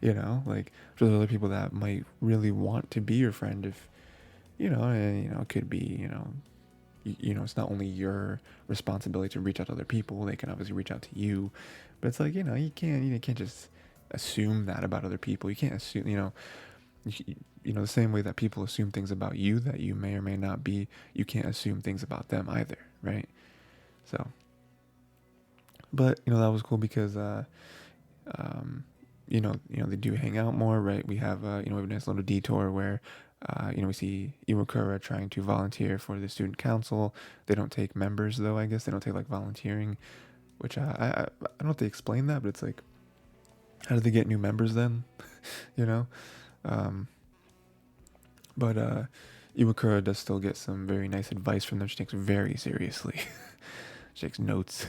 You know, like there's other people that might really want to be your friend if, you know, and, you know, it could be, you know, it's not only your responsibility to reach out to other people, they can obviously reach out to you, but it's like, you know, you can't just assume that about other people. You can't assume, you know, the same way that people assume things about you that you may or may not be, you can't assume things about them either, right? So, but, you know, that was cool because, you know, they do hang out more, right? We have, you know, we have a nice little detour where, you know, we see Iwakura trying to volunteer for the student council. They don't take members though, I guess. They don't take like volunteering, which I don't know if they explain that, but it's like, how do they get new members then? You know? But Iwakura does still get some very nice advice from them. She takes very seriously. She takes notes.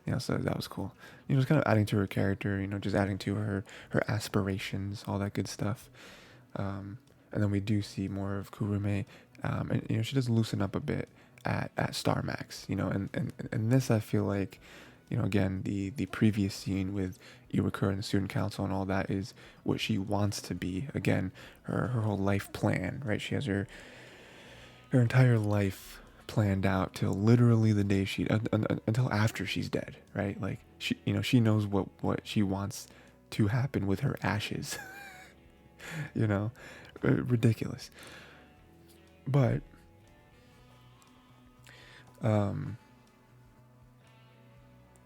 You know, so that was cool. You know, just kind of adding to her character, you know, just adding to her aspirations, all that good stuff. And then we do see more of Kurume. And, you know, she does loosen up a bit at Star Max, you know, and this I feel like, you know, again, the previous scene with Iwakura and the student council and all that is what she wants to be. Again, her whole life plan, right? She has her entire life planned out till literally the day until after she's dead, right? Like she, you know, she knows what she wants to happen with her ashes. You know, ridiculous. But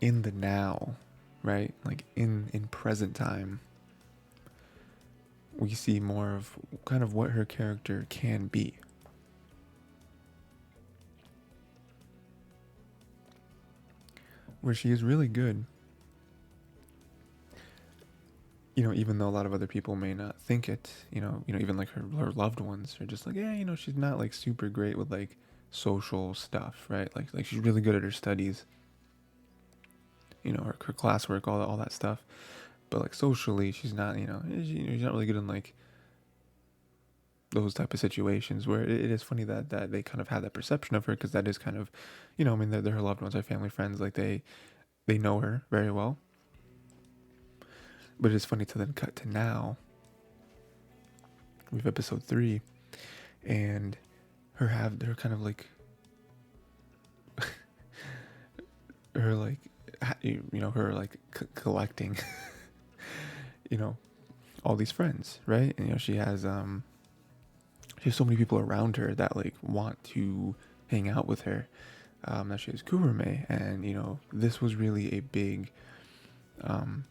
in the now, right? Like in present time, we see more of kind of what her character can be. Where she is really good. You know, even though a lot of other people may not think it, you know, even like her loved ones are just like, yeah, you know, she's not like super great with like social stuff, right? Like she's really good at her studies, you know, her classwork, all that stuff. But like socially, she's not, you know, she's not really good in like those type of situations where it is funny that they kind of have that perception of her because that is kind of, you know, I mean, they're her loved ones, her family, friends, like they know her very well. But it's funny to then cut to now with episode 3 and her kind of like her like, you know, her like collecting you know, all these friends, right? And, you know, she has so many people around her that like want to hang out with her. that she is Kurume, and this was really a big, um,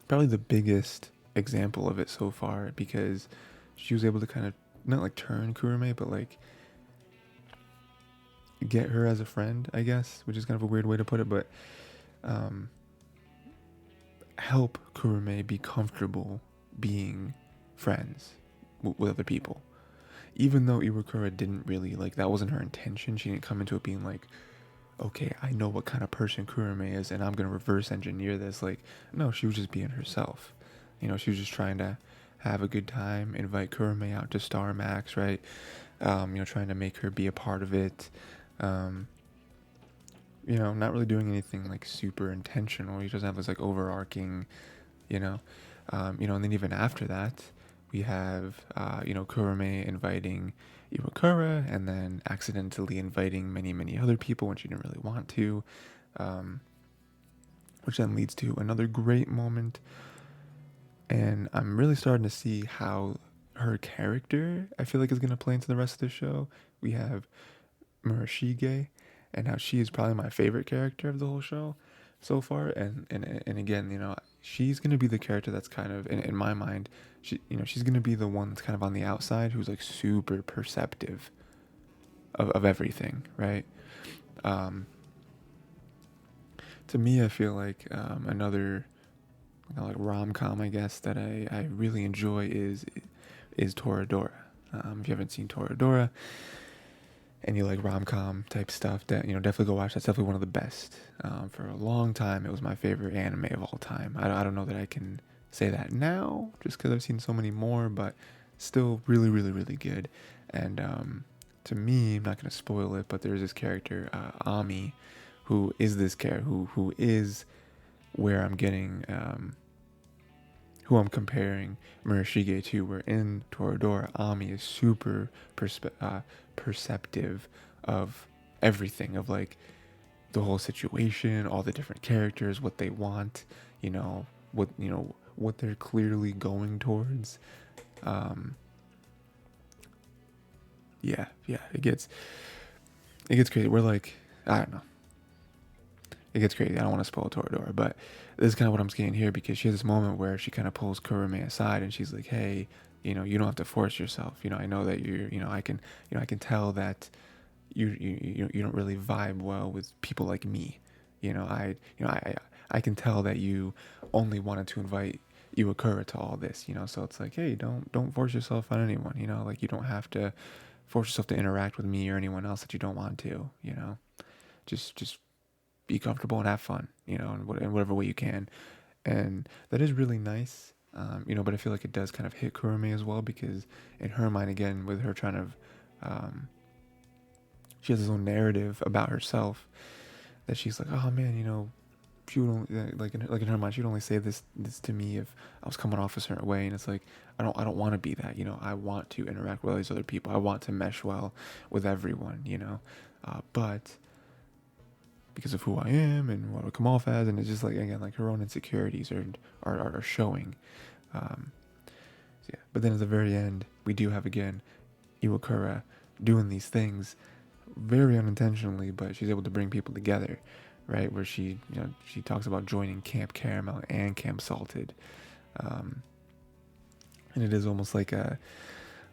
probably the biggest example of it so far, because she was able to kind of not like turn Kurume, but like get her as a friend, I guess, which is kind of a weird way to put it, but help Kurume be comfortable being friends with other people. Even though Iwakura didn't really, like, that wasn't her intention. She didn't come into it being like, okay, I know what kind of person Kurume is and I'm going to reverse engineer this. Like, no, she was just being herself. She was just trying to have a good time, invite Kurume out to Star Max, right? Trying to make her be a part of it. Not really doing anything like super intentional. He doesn't have this like overarching, and then even after that, we have, Kurume inviting Iwakura and then accidentally inviting many, many other people when she didn't really want to, which then leads to another great moment. And I'm really starting to see how her character, I feel like, is going to play into the rest of the show. We have Murashige, and how she is probably my favorite character of the whole show so far. And again, she's gonna be the character that's kind of in my mind, she's gonna be the one that's kind of on the outside who's like super perceptive of everything, right? To me, I feel like another like rom-com, I guess, that I really enjoy is Toradora. If you haven't seen Toradora and you like rom-com type stuff, that definitely go watch. That's definitely one of the best. For a long time, it was my favorite anime of all time. I don't know that I can say that now, just because I've seen so many more, but still really, really, really good. And to me, I'm not going to spoil it, but there's this character, Ami, who is this character, who is where I'm getting, who I'm comparing Murashige to, where in Toradora, Ami is super perceptive of everything, of like the whole situation, all the different characters, what they want, what they're clearly going towards. Yeah, it gets crazy. We're like, I don't know. It gets crazy. I don't want to spoil Toradora, but this is kind of what I'm getting here, because she has this moment where she kind of pulls Kurume aside and she's like, "Hey, you don't have to force yourself. I know that you're, I can tell that you don't really vibe well with people like me. I can tell that you only wanted to invite Iwakura to all this. So it's like, hey, don't force yourself on anyone. Like, you don't have to force yourself to interact with me or anyone else that you don't want to. Just be comfortable and have fun, in whatever way you can." And that is really nice, but I feel like it does kind of hit Kurume as well, because in her mind, again, with her trying to, she has this own narrative about herself that she's like, oh man, she would only, like in her mind, she'd only say this to me if I was coming off a certain way, and it's like, I don't want to be that, I want to interact with all these other people, I want to mesh well with everyone, but because of who I am and what I come off as, and it's just like, again, like her own insecurities are showing. So yeah. But then at the very end, we do have again Iwakura doing these things very unintentionally, but she's able to bring people together, right? Where she talks about joining Camp Caramel and Camp Salted, and it is almost like a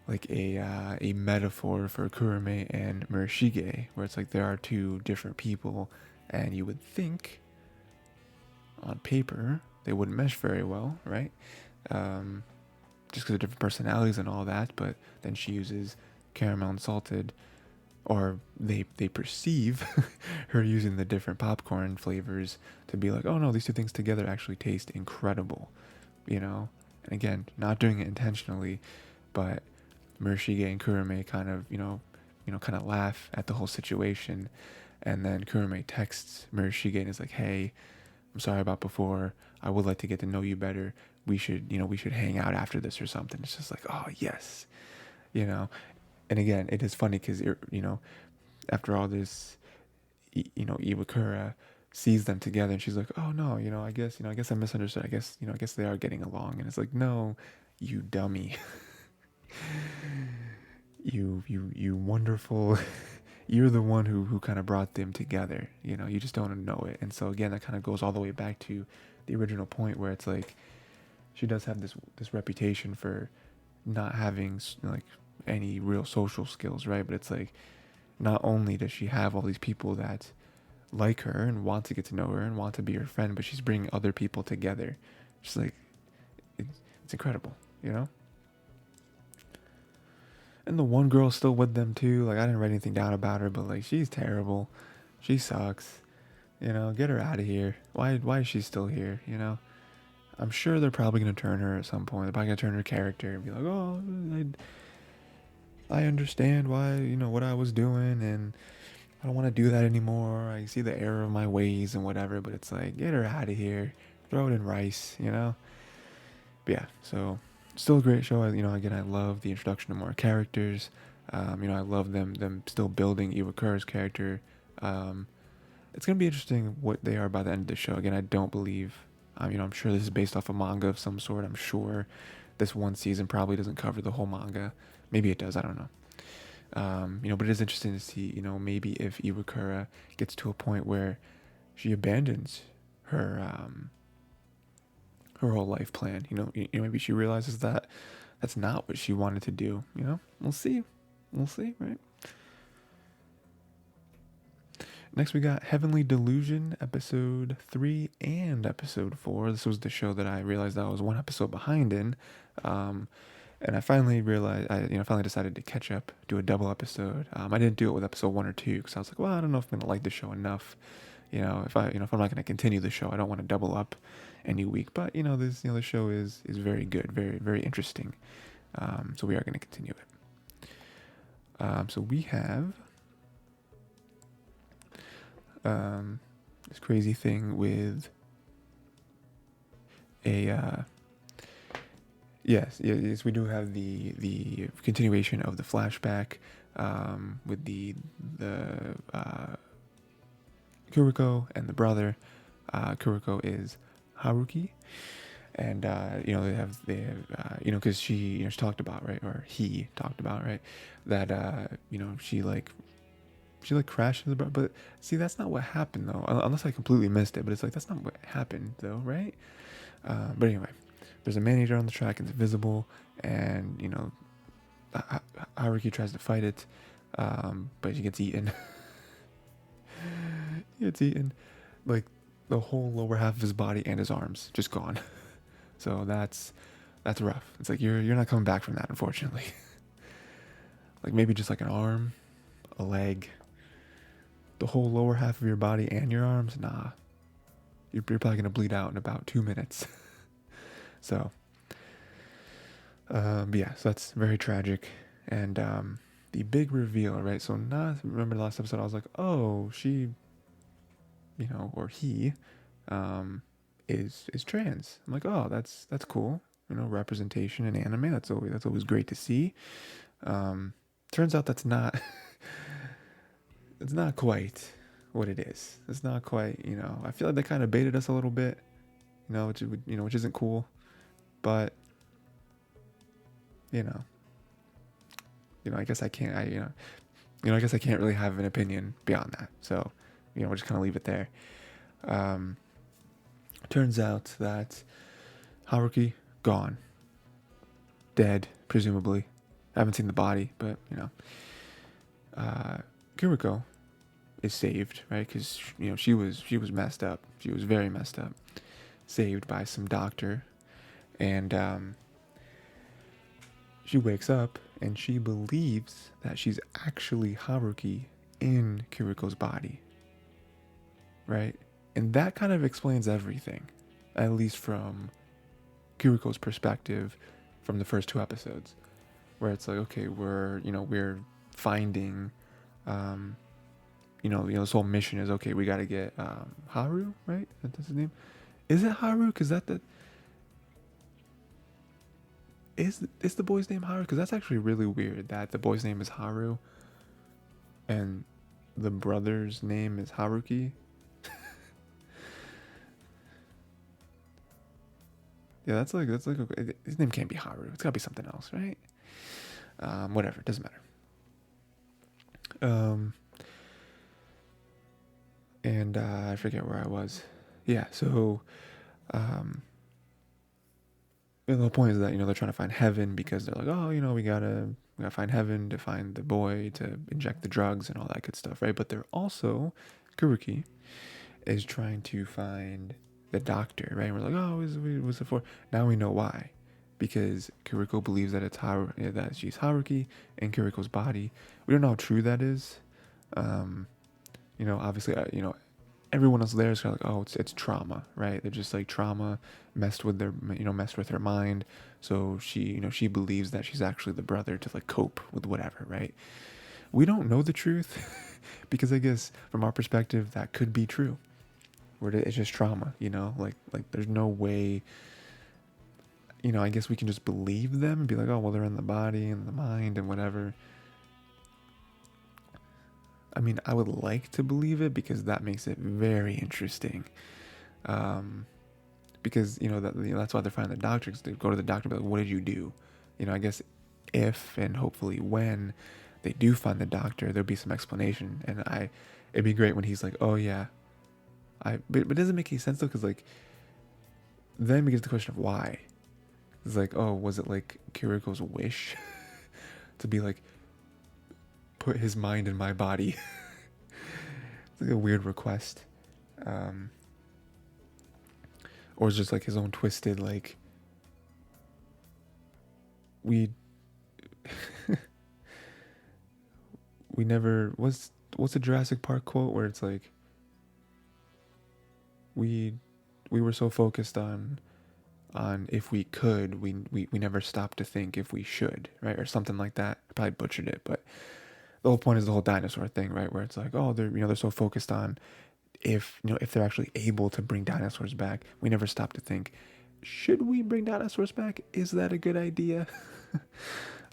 metaphor for Kurume and Murashige, where it's like there are two different people, and you would think on paper they wouldn't mesh very well, right? Just because of different personalities and all that. But then she uses caramel and salted, or they perceive her using the different popcorn flavors to be like, oh no, these two things together actually taste incredible, And again, not doing it intentionally, but Murashige and Kurume kind of laugh at the whole situation, and then Kurume texts Murashige and is like, "Hey, I'm sorry about before. I would like to get to know you better. We should hang out after this or something." It's just like, oh yes, And again, it is funny because after all this, Iwakura sees them together and she's like, "Oh no, I guess I misunderstood. I guess they are getting along." And it's like, "No, you dummy." You wonderful you're the one who kind of brought them together. You know, you just don't know it. And so again, that kind of goes all the way back to the original point where it's like she does have this reputation for not having like any real social skills, right? But it's like not only does she have all these people that like her and want to get to know her and want to be her friend, but she's bringing other people together. Just like it's incredible, you know. And the one girl's still with them too. Like I didn't write anything down about her, but like she's terrible. She sucks. You know, get her out of here. Why is she still here? You know, I'm sure they're probably gonna turn her at some point. They're probably gonna turn her character and be like, oh, I understand why, you know, what I was doing, and I don't want to do that anymore. I see the error of my ways and whatever. But it's like, get her out of here. Throw it in rice. You know. But yeah, so still a great show. You know, again, I love the introduction of more characters. You know, I love them still building Iwakura's character. It's gonna be interesting what they are by the end of the show. Again, I don't believe. You know, I'm sure this is based off a manga of some sort. I'm sure this one season probably doesn't cover the whole manga. Maybe it does. I don't know. You know, but it is interesting to see. You know, maybe if Iwakura gets to a point where she abandons her her whole life plan. You know, maybe she realizes that that's not what she wanted to do. You know, we'll see. We'll see, right? Next, we got Heavenly Delusion, episode 3 and episode 4. This was the show that I realized I was one episode behind in. And I finally realized, finally decided to catch up, do a double episode. I didn't do it with episode 1 or 2 because I was like, well, I don't know if I'm going to like the show enough. You know, if I'm not going to continue the show, I don't want to double up any week. But, you know, the show is very good, very, very interesting. So we are going to continue it. So we have this crazy thing with a yes, we do have the continuation of the flashback with the Kuriko and the brother. Kuriko is Haruki, and you know, they have you know, because she talked about, right, or he talked about, right, that you know, she crashed into the brother. But see, that's not what happened though, unless I completely missed it. But it's like that's not what happened though, right? But anyway, there's a man-eater on the track. It's visible, and you know, Haruki tries to fight it, but he gets eaten. He gets eaten, like the whole lower half of his body and his arms just gone. So that's rough. It's like you're not coming back from that, unfortunately. Like maybe just like an arm, a leg, the whole lower half of your body and your arms. Nah, you're probably gonna bleed out in about 2 minutes. So, but yeah, so that's very tragic. And the big reveal, right? So remember the last episode, I was like, oh, she, you know, or he, is trans. I'm like, oh, that's cool. You know, representation in anime. That's always great to see. Turns out that's not. It's not quite what it is. It's not quite. You know, I feel like they kind of baited us a little bit. You know, which isn't cool. But you know, I guess I can't. I guess I can't really have an opinion beyond that. So, you know, we're just kind of leave it there. Turns out that Haruki gone, dead, presumably. I haven't seen the body, but you know, Kuriko is saved, right? Because you know she was messed up. She was very messed up. Saved by some doctor, and she wakes up and she believes that she's actually Haruki in Kuriko's body, right? And that kind of explains everything, at least from Kuriko's perspective from the first 2 episodes, where it's like, okay, we're finding, this whole mission is, okay, we got to get Haru, right? That's his name. Is it Haru? Because is the boy's name Haru? Because that's actually really weird that the boy's name is Haru and the brother's name is Haruki. Yeah, that's like his name can't be Haru. It's gotta be something else, right? Whatever, it doesn't matter. And I forget where I was. Yeah, so um, the whole point is that they're trying to find heaven because they're like, oh, we gotta find heaven to find the boy to inject the drugs and all that good stuff, right? But they're also Kuruki is trying to find the doctor, right? And we're like, oh, was it for? Now we know why, because Kuriko believes that that she's Haruki in Kuriko's body. We don't know how true that is. Um, obviously, everyone else there is kind of like, oh, it's trauma, right? They're just like trauma messed with her mind. So she believes that she's actually the brother to like cope with whatever, right? We don't know the truth because I guess from our perspective that could be true. Where it's just trauma, like there's no way. I guess we can just believe them and be like, oh, well, they're in the body and the mind and whatever. I mean, I would like to believe it because that makes it very interesting. Because that's why they're finding the doctor. Because they go to the doctor and be like, what did you do? I guess if and hopefully when they do find the doctor, there'll be some explanation. And it'd be great when he's like, oh yeah, but it doesn't make any sense though, because like then we get to the question of why. It's like, oh, was it like Kiriko's wish to be like, put his mind in my body? It's like a weird request. Or it's just like his own twisted, like, we never, what's the Jurassic Park quote where it's like, we were so focused on if we could, we never stopped to think if we should, right? Or something like that. I probably butchered it, but the whole point is the whole dinosaur thing, right? Where it's like, oh, they're so focused on if they're actually able to bring dinosaurs back. We never stop to think, should we bring dinosaurs back? Is that a good idea?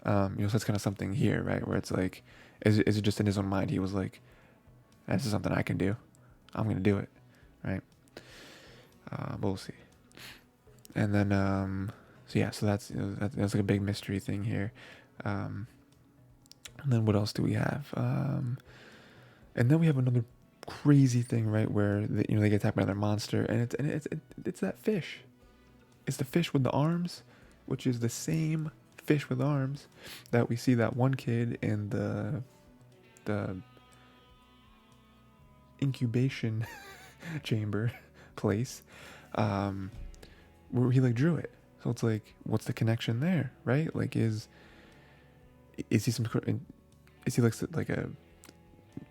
So that's kind of something here, right? Where it's like, is it just in his own mind? He was like, this is something I can do. I'm going to do it, right? We'll see. And then, so that's like a big mystery thing here. And then what else do we have? And then we have another crazy thing, right? Where they get attacked by another monster, and it's that fish. It's the fish with the arms, which is the same fish with arms that we see that one kid in the incubation chamber place, where he like drew it. So it's like, what's the connection there, right? Like, is he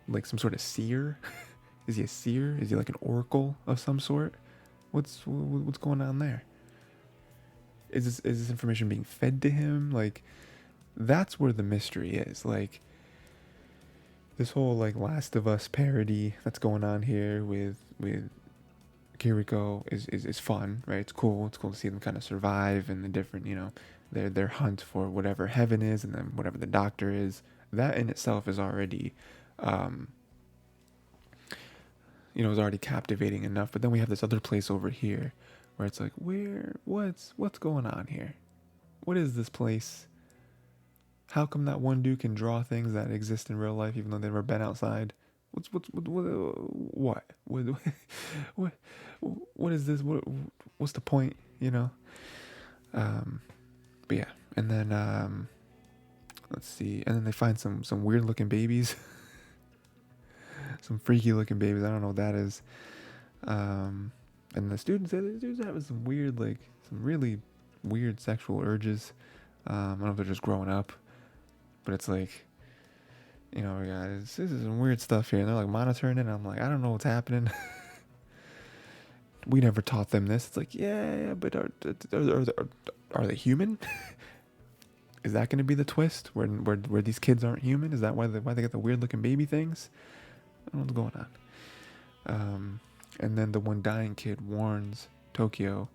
like some sort of seer? Is he a seer? Is he like an oracle of some sort? What's going on there? Is this information being fed to him? Like, that's where the mystery is. Like, this whole like Last of Us parody that's going on here with Kiriko is fun, right? It's cool. It's cool to see them kind of survive and the different, their hunt for whatever heaven is and then whatever the doctor is. That in itself is already, is already captivating enough. But then we have this other place over here where it's like, what's going on here? What is this place? How come that one dude can draw things that exist in real life even though they've never been outside? What is this? What's the point? But yeah, and then let's see, and then they find some weird looking babies, some freaky looking babies. I don't know what that is. And the students have some weird, like some really weird sexual urges. I don't know if they're just growing up, but it's like, guys, this is some weird stuff here. And they're like monitoring it. And I'm like, I don't know what's happening. We never taught them this. It's like, yeah, but are they human? Is that going to be the twist? Where these kids aren't human? Is that why they get the weird looking baby things? I don't know what's going on. And then the one dying kid warns Tokyo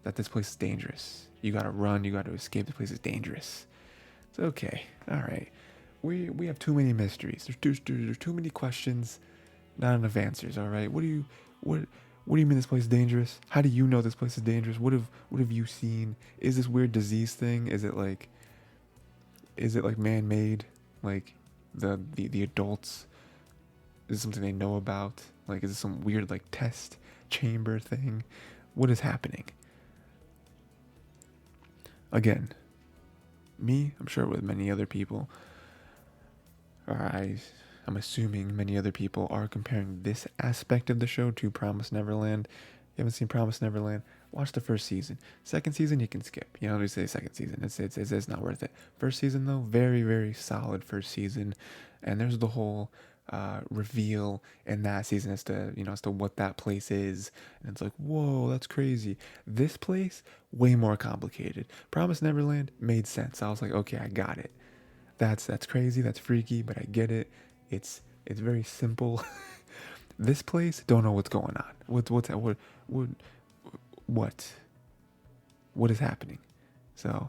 that this place is dangerous. You gotta run. You gotta escape. The place is dangerous. It's okay. All right. We have too many mysteries. There's too many questions, not enough answers. All right. What do you mean this place is dangerous? How do you know this place is dangerous? What have you seen? Is this weird disease thing? Is it like man-made? Like the adults? Is it something they know about? Like, is this some weird like test chamber thing? What is happening? Again, I'm sure with many other people, or I'm assuming many other people are comparing this aspect of the show to Promise Neverland. You haven't seen Promise Neverland? Watch the first season. Second season you can skip. You know, they say second season. It's not worth it. First season though, very very solid first season, and there's the whole reveal in that season as to what that place is, and it's like, whoa, that's crazy. This place way more complicated. Promise Neverland made sense. I was like, okay, I got it. That's crazy. That's freaky, but I get it. It's very simple. This place, don't know what's going on. What is happening? So,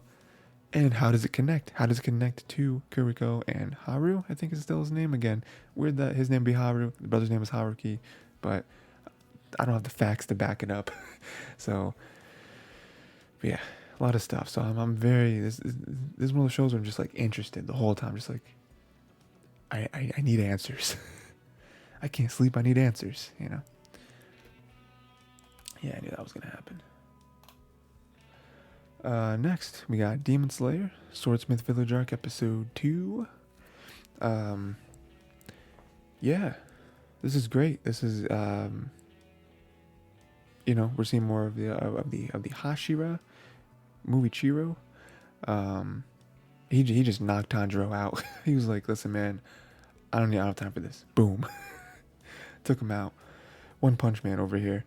and how does it connect? How does it connect to Kuriko and Haru? I think is still his name. Again, weird that his name be Haru. The brother's name is Haruki, but I don't have the facts to back it up. So, but yeah, a lot of stuff. So I'm very this is one of the shows where I'm just like interested the whole time. Just like I need answers. I can't sleep. I need answers. You know. Yeah, I knew that was gonna happen. Next, we got Demon Slayer, Swordsmith Village Arc, Episode 2. Yeah, this is great. This is, we're seeing more of the Hashira, Muichiro. He just knocked Tanjiro out. He was like, listen, man, I don't have time for this. Boom. Took him out. One Punch Man over here.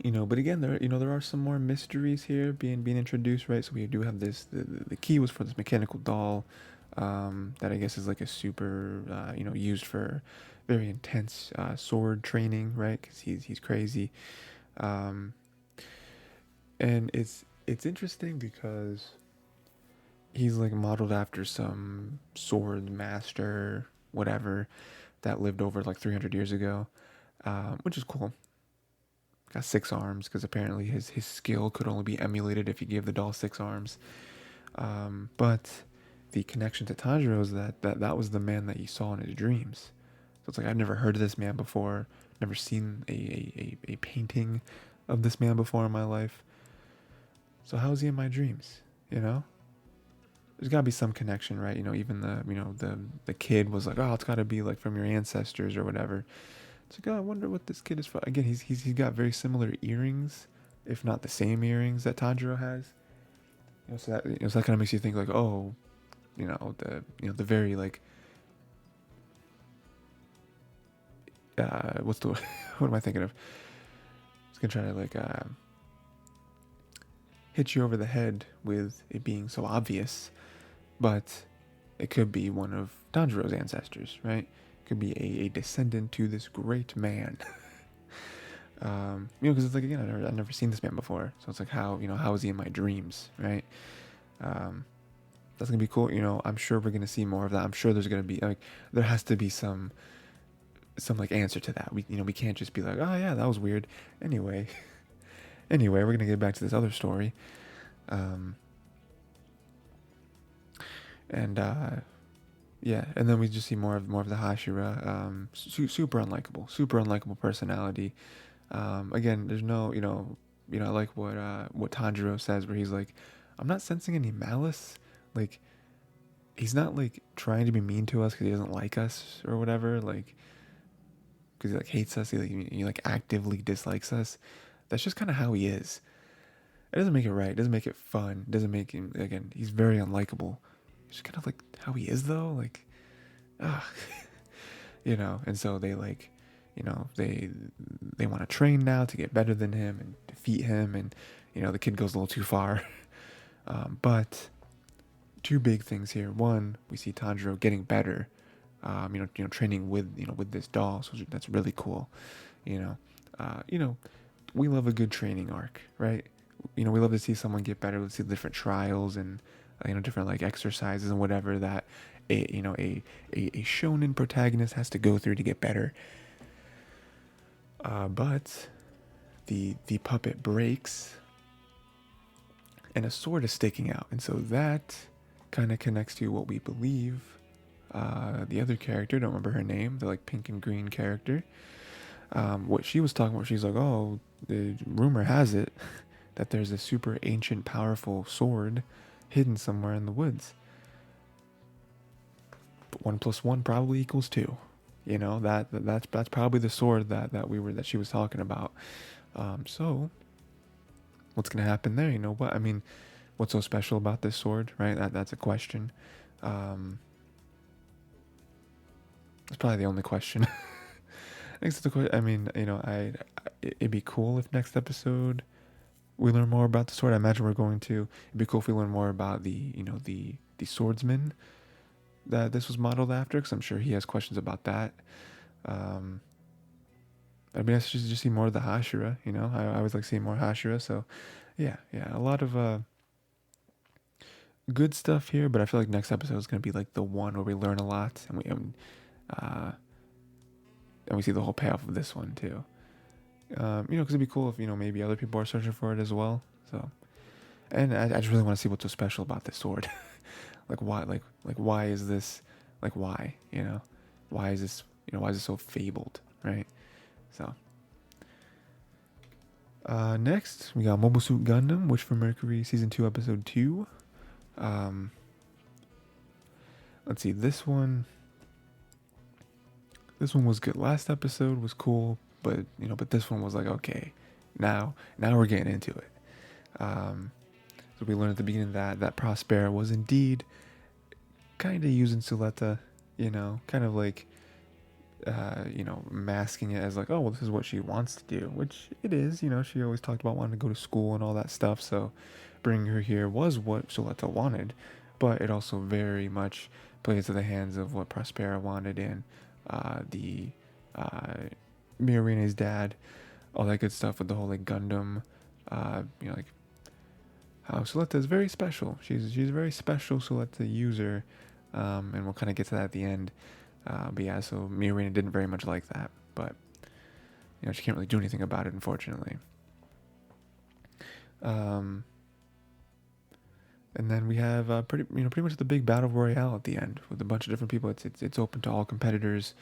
But again, there are some more mysteries here being introduced, right? So we do have this. The key was for this mechanical doll, that I guess is like a super, used for very intense sword training, right? Because he's crazy, and it's interesting because he's like modeled after some sword master, whatever, that lived over like 300 years ago, which is cool. Got 6 arms because apparently his skill could only be emulated if you gave the doll 6 arms. But the connection to Tanjiro is that was the man that he saw in his dreams. So it's like, I've never heard of this man before, never seen a painting of this man before in my life. So how is he in my dreams? There's gotta be some connection, right? Even the kid was like, oh, it's gotta be like from your ancestors or whatever. It's like, oh, I wonder what this kid is from. Again, he's got very similar earrings, if not the same earrings that Tanjiro has. So that kind of makes you think like, oh, the very like, what's the what am I thinking of? I was gonna try to like hit you over the head with it being so obvious, but it could be one of Tanjiro's ancestors, right? Could be a descendant to this great man. Because it's like, again, I've never seen this man before, so it's like, how is he in my dreams, right? That's gonna be cool. I'm sure we're gonna see more of that. I'm sure there's gonna be like, there has to be some like answer to that. We can't just be like, oh yeah, that was weird. Anyway, we're gonna get back to this other story, yeah, and then we just see more of the Hashira. Super unlikable personality. Again, there's no, I like what Tanjiro says, where he's like, I'm not sensing any malice. Like, he's not like trying to be mean to us because he doesn't like us or whatever. Like, because he like hates us. He like actively dislikes us. That's just kind of how he is. It doesn't make it right. It doesn't make it fun. It doesn't make him, again, he's very unlikable. It's just kind of like how he is though. Like, and so they like, they want to train now to get better than him and defeat him, and the kid goes a little too far. But two big things here. One, we see Tanjiro getting better, training with this doll, so that's really cool. We love a good training arc, right? We love to see someone get better. Let's see different trials and different like exercises and whatever that a shonen protagonist has to go through to get better. But the puppet breaks and a sword is sticking out, and so that kind of connects to what we believe the other character, don't remember her name, the like pink and green character. What she was talking about, she's like, oh, the rumor has it that there's a super ancient, powerful sword hidden somewhere in the woods. But 1 + 1 probably equals 2. You know, that's probably the sword that she was talking about. So what's gonna happen there? You know what? I mean, what's so special about this sword, right? That's a question. Um, that's probably the only question. I guess it's a question. I mean, you know, it'd be cool if next episode we learn more about the sword. I imagine we're going to. It'd be cool if we learn more about the swordsman that this was modeled after, because I'm sure he has questions about that. Um, I mean, I should just see more of the Hashira. You know, I always like seeing more Hashira. So, yeah, a lot of good stuff here. But I feel like next episode is gonna be like the one where we learn a lot uh, and we see the whole payoff of this one too. You know, because it'd be cool if maybe other people are searching for it as well. So, and I just really want to see what's so special about this sword. Like why, why is this, why, why is this, why is it so fabled, right? So, next we got Mobile Suit Gundam, Wish for Mercury Season 2 Episode 2. Let's see, this one was good. Last episode was cool, but this one was like, okay, now we're getting into it. So we learned at the beginning that Prospera was indeed kind of using Suletta, kind of like, masking it as like, oh, well, this is what she wants to do, which it is. She always talked about wanting to go to school and all that stuff. So bringing her here was what Suletta wanted, but it also very much plays to the hands of what Prospera wanted, and the Miorine's dad, all that good stuff with the whole like Gundam, like how Suletta is very special. She's a very special Suletta user, and we'll kind of get to that at the end. But yeah, so Miorine didn't very much like that, but she can't really do anything about it, unfortunately. And then we have pretty much the big battle royale at the end with a bunch of different people. It's open to all competitors,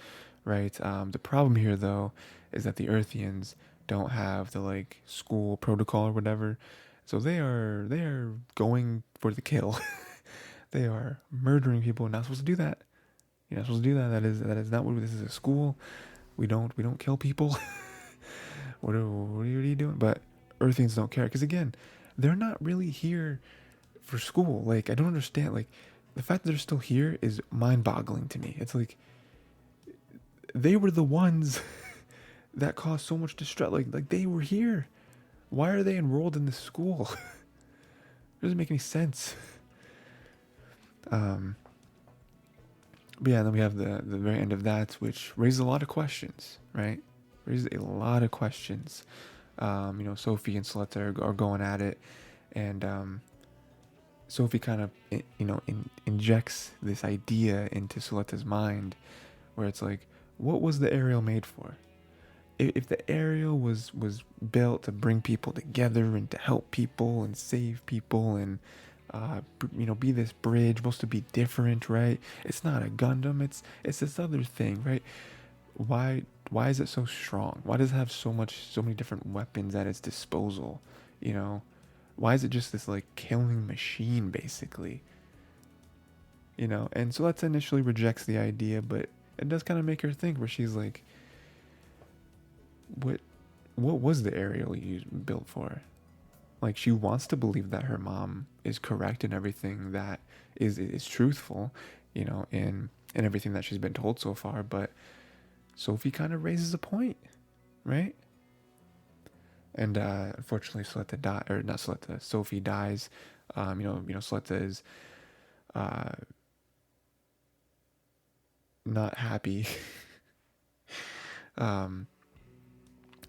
right? The problem here though is that the Earthians don't have the like school protocol or whatever, so they are going for the kill. They are murdering people. Not supposed to do that. You're not supposed to do that. That is not what this is. A school. We don't kill people. What are you doing? But Earthians don't care, because again, they're not really here for school. Like, I don't understand. Like, the fact that they're still here is mind-boggling to me. It's like they were the ones that caused so much distress. Like they were here. Why are they enrolled in this school? It doesn't make any sense. But yeah, then we have the very end of that, which raises a lot of questions, right? Raises a lot of questions. Sophie and Suletta are going at it, and Sophie kind of, injects this idea into Suletta's mind, where it's like, what was the Ariel made for? If the Ariel was built to bring people together and to help people and save people and be this bridge, supposed to be different, right? It's not a Gundam, it's this other thing, right? Why is it so strong? Why does it have so many different weapons at its disposal? Why is it just this like killing machine basically? And so Suletta initially rejects the idea, but it does kind of make her think, where she's like, what was the Ariel built for? Like, she wants to believe that her mom is correct in everything that is truthful, in everything that she's been told so far. But Sophie kind of raises a point, right? And unfortunately, Sophie dies. Suletta is not happy.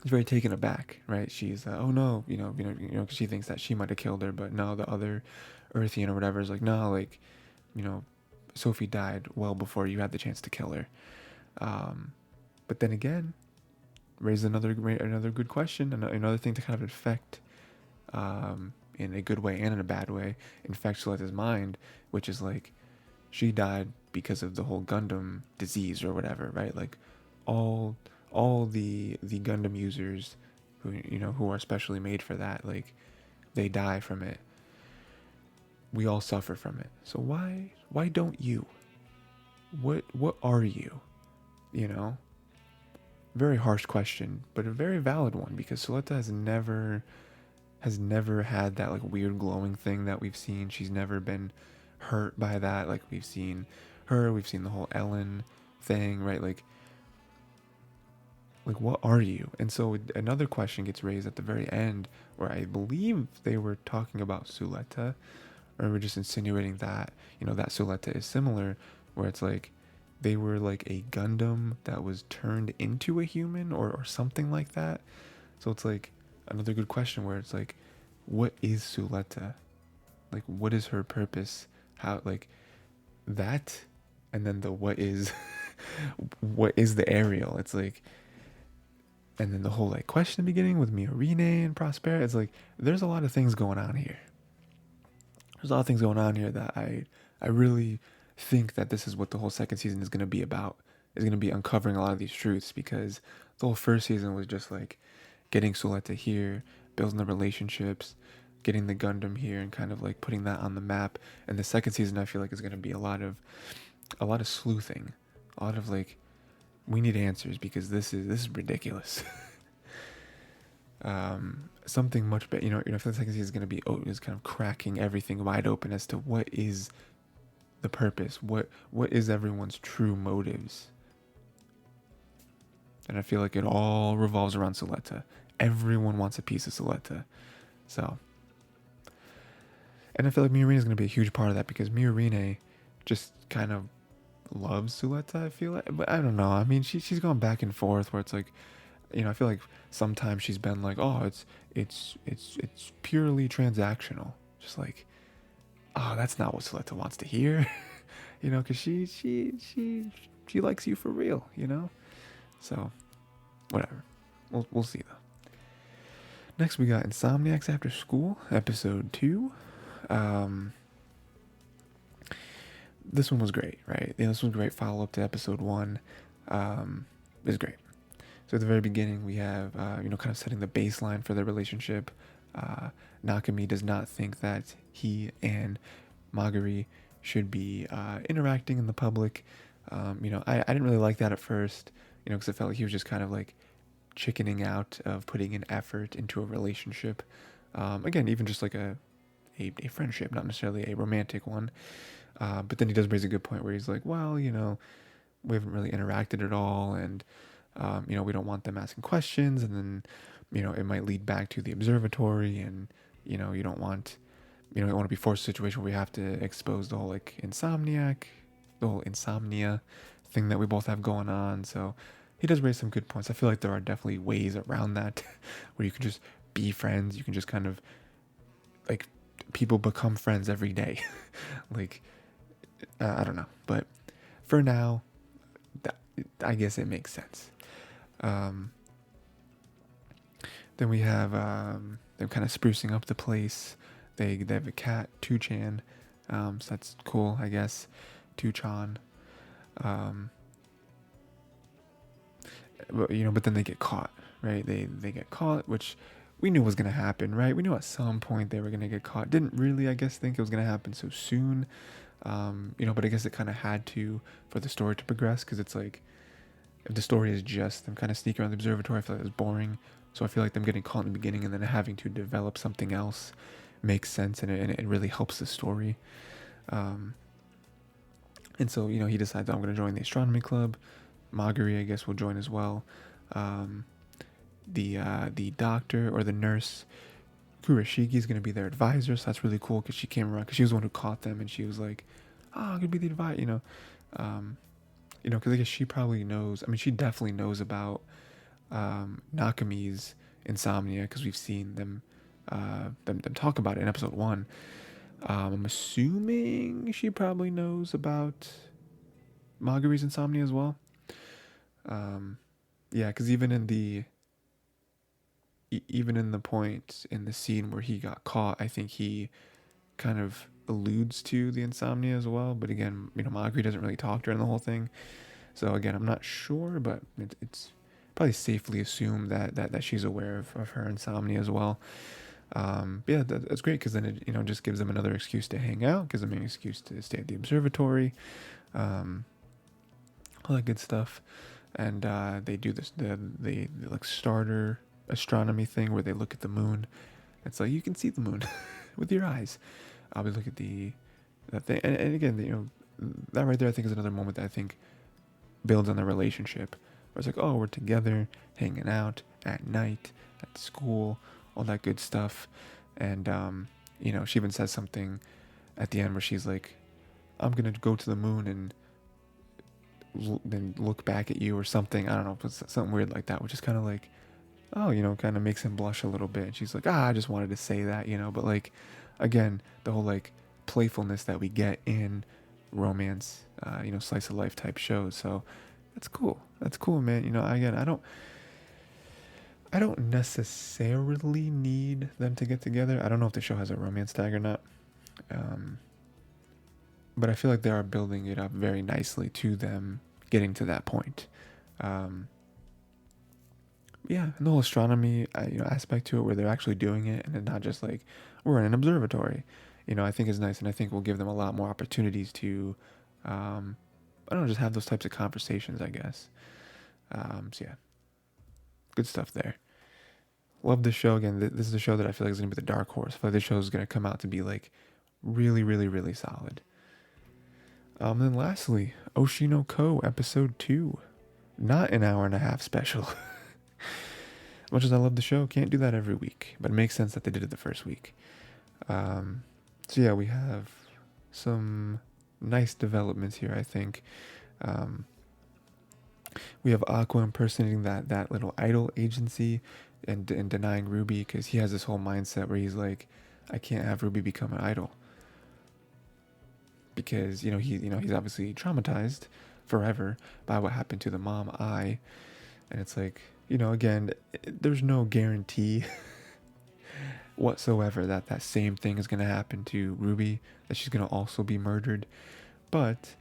She's very taken aback, right? She's oh no, cause she thinks that she might have killed her, but no, the other Earthian or whatever is like, no, like, Sophie died well before you had the chance to kill her. But then again, raises another good question, another thing to kind of affect, in a good way and in a bad way, infect Suletta's mind, which is like, she died because of the whole Gundam disease or whatever, right? Like all all the Gundam users who who are specially made for that, like they die from it. We all suffer from it. So why don't you? What are you? You know? Very harsh question, but a very valid one because Suletta has never had that like weird glowing thing that we've seen. She's never been hurt by that. Like we've seen her, we've seen the whole Ellen thing, right? Like what are you? And so another question gets raised at the very end where I believe they were talking about Suletta, or we're just insinuating that, that Suletta is similar, where it's like they were like a Gundam that was turned into a human or something like that. So it's like another good question where it's like, what is Suletta? Like, what is her purpose? How, like, that, and then the what is, what is the Ariel? It's like, and then the whole like question beginning with Miorine and Prospera. It's like, there's a lot of things going on here. There's a lot of things going on here that I really think that this is what the whole second season is going to be about. Is going to be uncovering a lot of these truths, because the whole first season was just like getting Suletta here, building the relationships, getting the Gundam here, and kind of like putting that on the map. And the second season, I feel like, is going to be a lot of sleuthing, a lot of like, we need answers because this is ridiculous. Something much better, I feel the second season is going to be is kind of cracking everything wide open as to what is the purpose, what is everyone's true motives. And I feel like it all revolves around Suletta. Everyone wants a piece of Suletta. So, and I feel like Miorine is going to be a huge part of that, because Miorine just kind of loves Suletta, I feel like. But I don't know. I mean, she's gone back and forth where it's like, I feel like sometimes she's been like, oh, it's purely transactional. Just like, oh, that's not what Suletta wants to hear. Because she likes you for real, So, whatever. We'll see though. Next we got Insomniacs After School, episode 2. This one was great, right? This was a great follow-up to episode 1. It was great. So at the very beginning, we have, kind of setting the baseline for their relationship. Nakami does not think that he and Magari should be interacting in the public. I didn't really like that at first, because I felt like he was just kind of like chickening out of putting an effort into a relationship. Again, even just like a friendship, not necessarily a romantic one. But then he does raise a good point where he's like, well, we haven't really interacted at all, and we don't want them asking questions, and then, it might lead back to the observatory, and, you don't want to be forced in a situation where we have to expose the whole, like, the whole insomnia thing that we both have going on. So he does raise some good points. I feel like there are definitely ways around that where you can just be friends. You can just kind of, like, people become friends every day. Like, I don't know. But for now, I guess it makes sense. Then we have them kind of sprucing up the place. They have a cat, Two-chan. So that's cool, I guess. Two-chan. But then they get caught, right? They get caught, which we knew was going to happen, right? We knew at some point they were going to get caught. Didn't really, I guess, think it was going to happen so soon. But I guess it kind of had to for the story to progress, because it's like, if the story is just them kind of sneaking around the observatory, I feel like it was boring. So I feel like them getting caught in the beginning and then having to develop something else makes sense, and it really helps the story. And so, he decides, I'm going to join the astronomy club. Magari, I guess, will join as well. The doctor or the nurse, Kurashiki, is going to be their advisor. So that's really cool, because she came around, because she was the one who caught them, and she was like, I'm going to be the advisor, because I guess she probably knows. I mean, she definitely knows about Nakami's insomnia, because we've seen them talk about it in episode 1. I'm assuming she probably knows about Magari's insomnia as well. Yeah, because even in the point in the scene where he got caught, I think he kind of alludes to the insomnia as well. But again, Magri doesn't really talk during the whole thing. So again, I'm not sure, but it's probably safely assumed that she's aware of her insomnia as well. But yeah, that's great because then it just gives them another excuse to hang out, gives them an excuse to stay at the observatory, um, all that good stuff. And they do this the like starter astronomy thing where they look at the moon. It's like you can see the moon with your eyes. We look at that thing, and again, that right there I think is another moment that I think builds on the relationship. Where it's like, oh, we're together, hanging out at night, at school, all that good stuff. And, she even says something at the end where she's like, I'm going to go to the moon and then look back at you or something. I don't know, but something weird like that, which is kind of like, oh, kind of makes him blush a little bit. And she's like, I just wanted to say that, but like, again, the whole like playfulness that we get in romance, slice of life type shows. So that's cool. That's cool, man. Again, I don't necessarily need them to get together. I don't know if the show has a romance tag or not. But I feel like they are building it up very nicely to them getting to that point. Yeah, and the whole astronomy, aspect to it, where they're actually doing it, and not just like we're in an observatory, I think is nice, and I think will give them a lot more opportunities to, I don't know, just have those types of conversations, I guess. So yeah, good stuff there. Love this show. Again, this is a show that I feel like is gonna be the dark horse. I feel like this show is gonna come out to be like really, really, really solid. Then lastly, Oshi no Ko episode 2, not an hour and a half special. As much as I love the show, can't do that every week, but it makes sense that they did it the first week. So yeah, we have some nice developments here, I think. We have Aqua impersonating that little idol agency and denying Ruby because he has this whole mindset where he's like, I can't have Ruby become an idol. Because, he's obviously traumatized forever by what happened to the mom, and it's like, again, there's no guarantee whatsoever that same thing is going to happen to Ruby, that she's going to also be murdered, but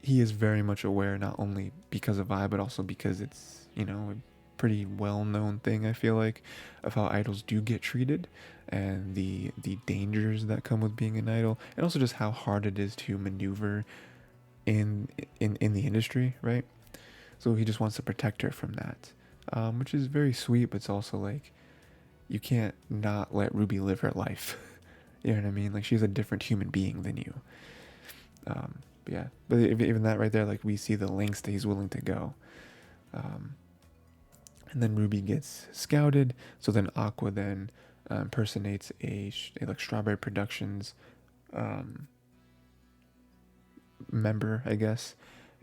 he is very much aware, not only because of but also because it's, a pretty well-known thing, I feel like, of how idols do get treated, and the dangers that come with being an idol, and also just how hard it is to maneuver in the industry, right? So he just wants to protect her from that, which is very sweet, but it's also like, you can't not let Ruby live her life. You know what I mean? Like, she's a different human being than you. Yeah, but even that right there, like, we see the lengths that he's willing to go. And then Ruby gets scouted, so then Aqua then impersonates a like Strawberry Productions member, I guess,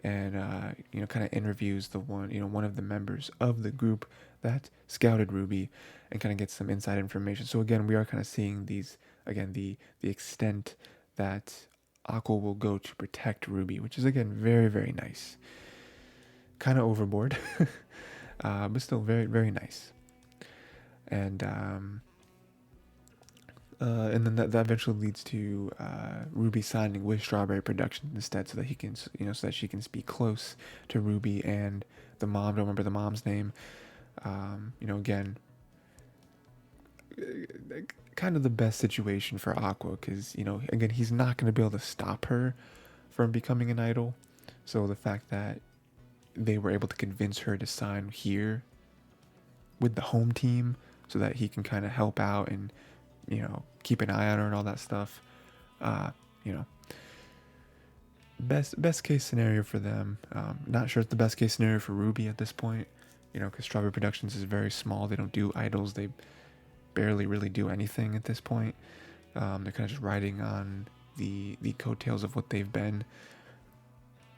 and kind of interviews the one of the members of the group that scouted Ruby, and kind of gets some inside information. So again, we are kind of seeing the extent that Aqua will go to protect Ruby, which is again very, very nice. Kind of overboard, but still very, very nice. And then that eventually leads to Ruby signing with Strawberry Productions instead, so that he can, so that she can speak close to Ruby and the mom. Don't remember the mom's name. Again, kind of the best situation for Aqua, because again, he's not going to be able to stop her from becoming an idol. So the fact that they were able to convince her to sign here with the home team, so that he can kind of help out and keep an eye on her and all that stuff. Best case scenario for them. Not sure it's the best case scenario for Ruby at this point, because Strawberry Productions is very small. They don't do idols. They barely really do anything at this point. They're kind of just riding on the coattails of what they've been.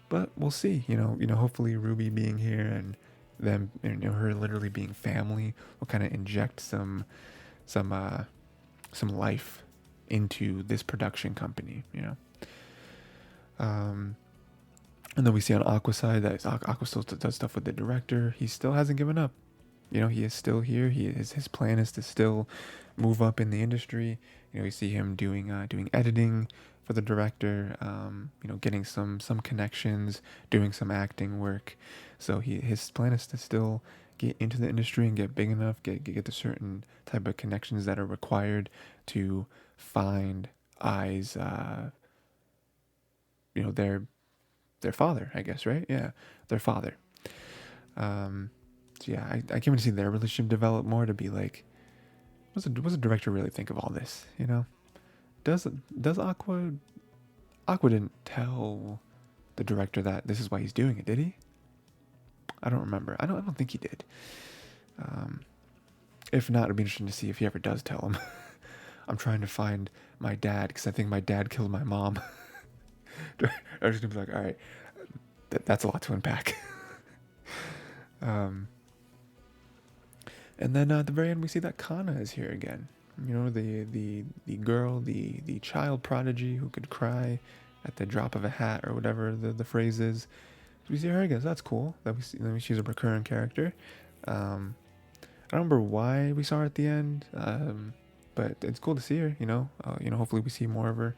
But we'll see. Hopefully Ruby being here and them, her literally being family, will kind of inject some life into this production company. And then we see on Aqua's side that Aqua still does stuff with the director. He still hasn't given up. He is still here. His plan is to still move up in the industry. You see him doing editing, for the director. You know, getting some connections, doing some acting work. So his plan is to still get into the industry and get big enough, get the certain type of connections that are required to find Ai's, you know, their father, I guess, right? Yeah, their father. So yeah, I can't wait to see their relationship develop more, to be like, what's the director really think of all this? You know, does Aqua didn't tell the director that this is why he's doing it, did he? I don't remember. I don't think he did. If not, it'd be interesting to see if he ever does tell him. I'm trying to find my dad because I think my dad killed my mom. I was gonna be like, all right, that's a lot to unpack. And then at the very end, we see that Kana is here again. You know, the girl, the child prodigy who could cry at the drop of a hat, or whatever the phrase is. So we see her again. So that's cool. That we see. I mean, she's a recurring character. I don't remember why we saw her at the end, but it's cool to see her. You know, hopefully we see more of her.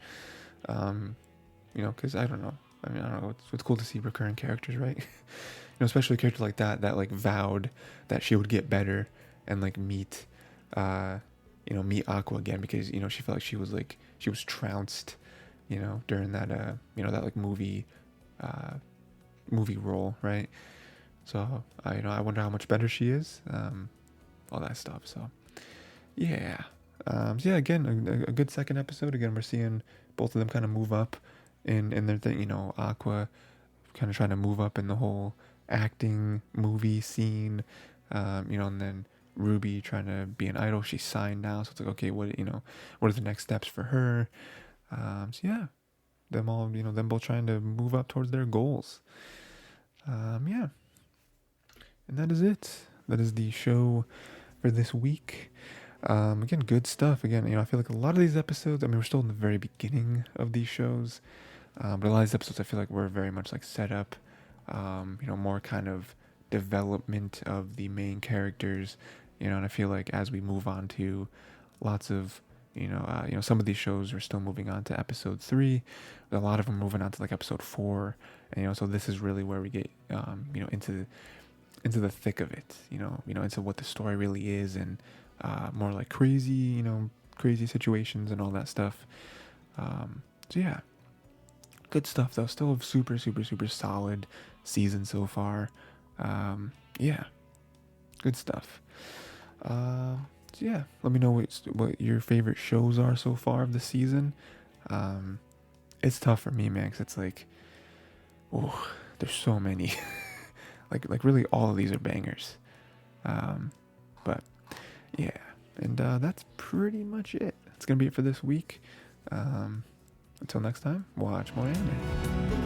You know, because I don't know. I mean, I don't know. It's cool to see recurring characters, right? You know, especially a character like that like vowed that she would get better and like meet Aqua again, because, you know, she felt like she was trounced, you know, during that that like movie role, right? So I wonder how much better she is, all that stuff. So yeah, again, a good second episode. Again, we're seeing both of them kind of move up in their thing. You know, Aqua kind of trying to move up in the whole acting movie scene, you know, and then Ruby trying to be an idol. She's signed now, so it's like, okay, what are the next steps for her? So yeah, them both trying to move up towards their goals. Yeah, and that is it. That is the show for this week. Again, good stuff. Again, I feel like a lot of these episodes, I mean, we're still in the very beginning of these shows, but a lot of these episodes, I feel like we're very much like set up, more kind of development of the main characters, and I feel like as we move on to lots of, some of these shows are still moving on to episode 3, but a lot of them moving on to like episode 4, and so this is really where we get, into the thick of it, into what the story really is, and more like crazy situations and all that stuff. So yeah, good stuff though. Still a super, super, super solid season so far. Yeah, good stuff. So yeah, let me know what your favorite shows are so far of the season. It's tough for me, man, 'cause it's like, oh, there's so many. like really all of these are bangers. But yeah, and that's pretty much it. That's gonna be it for this week. Until next time, watch more anime.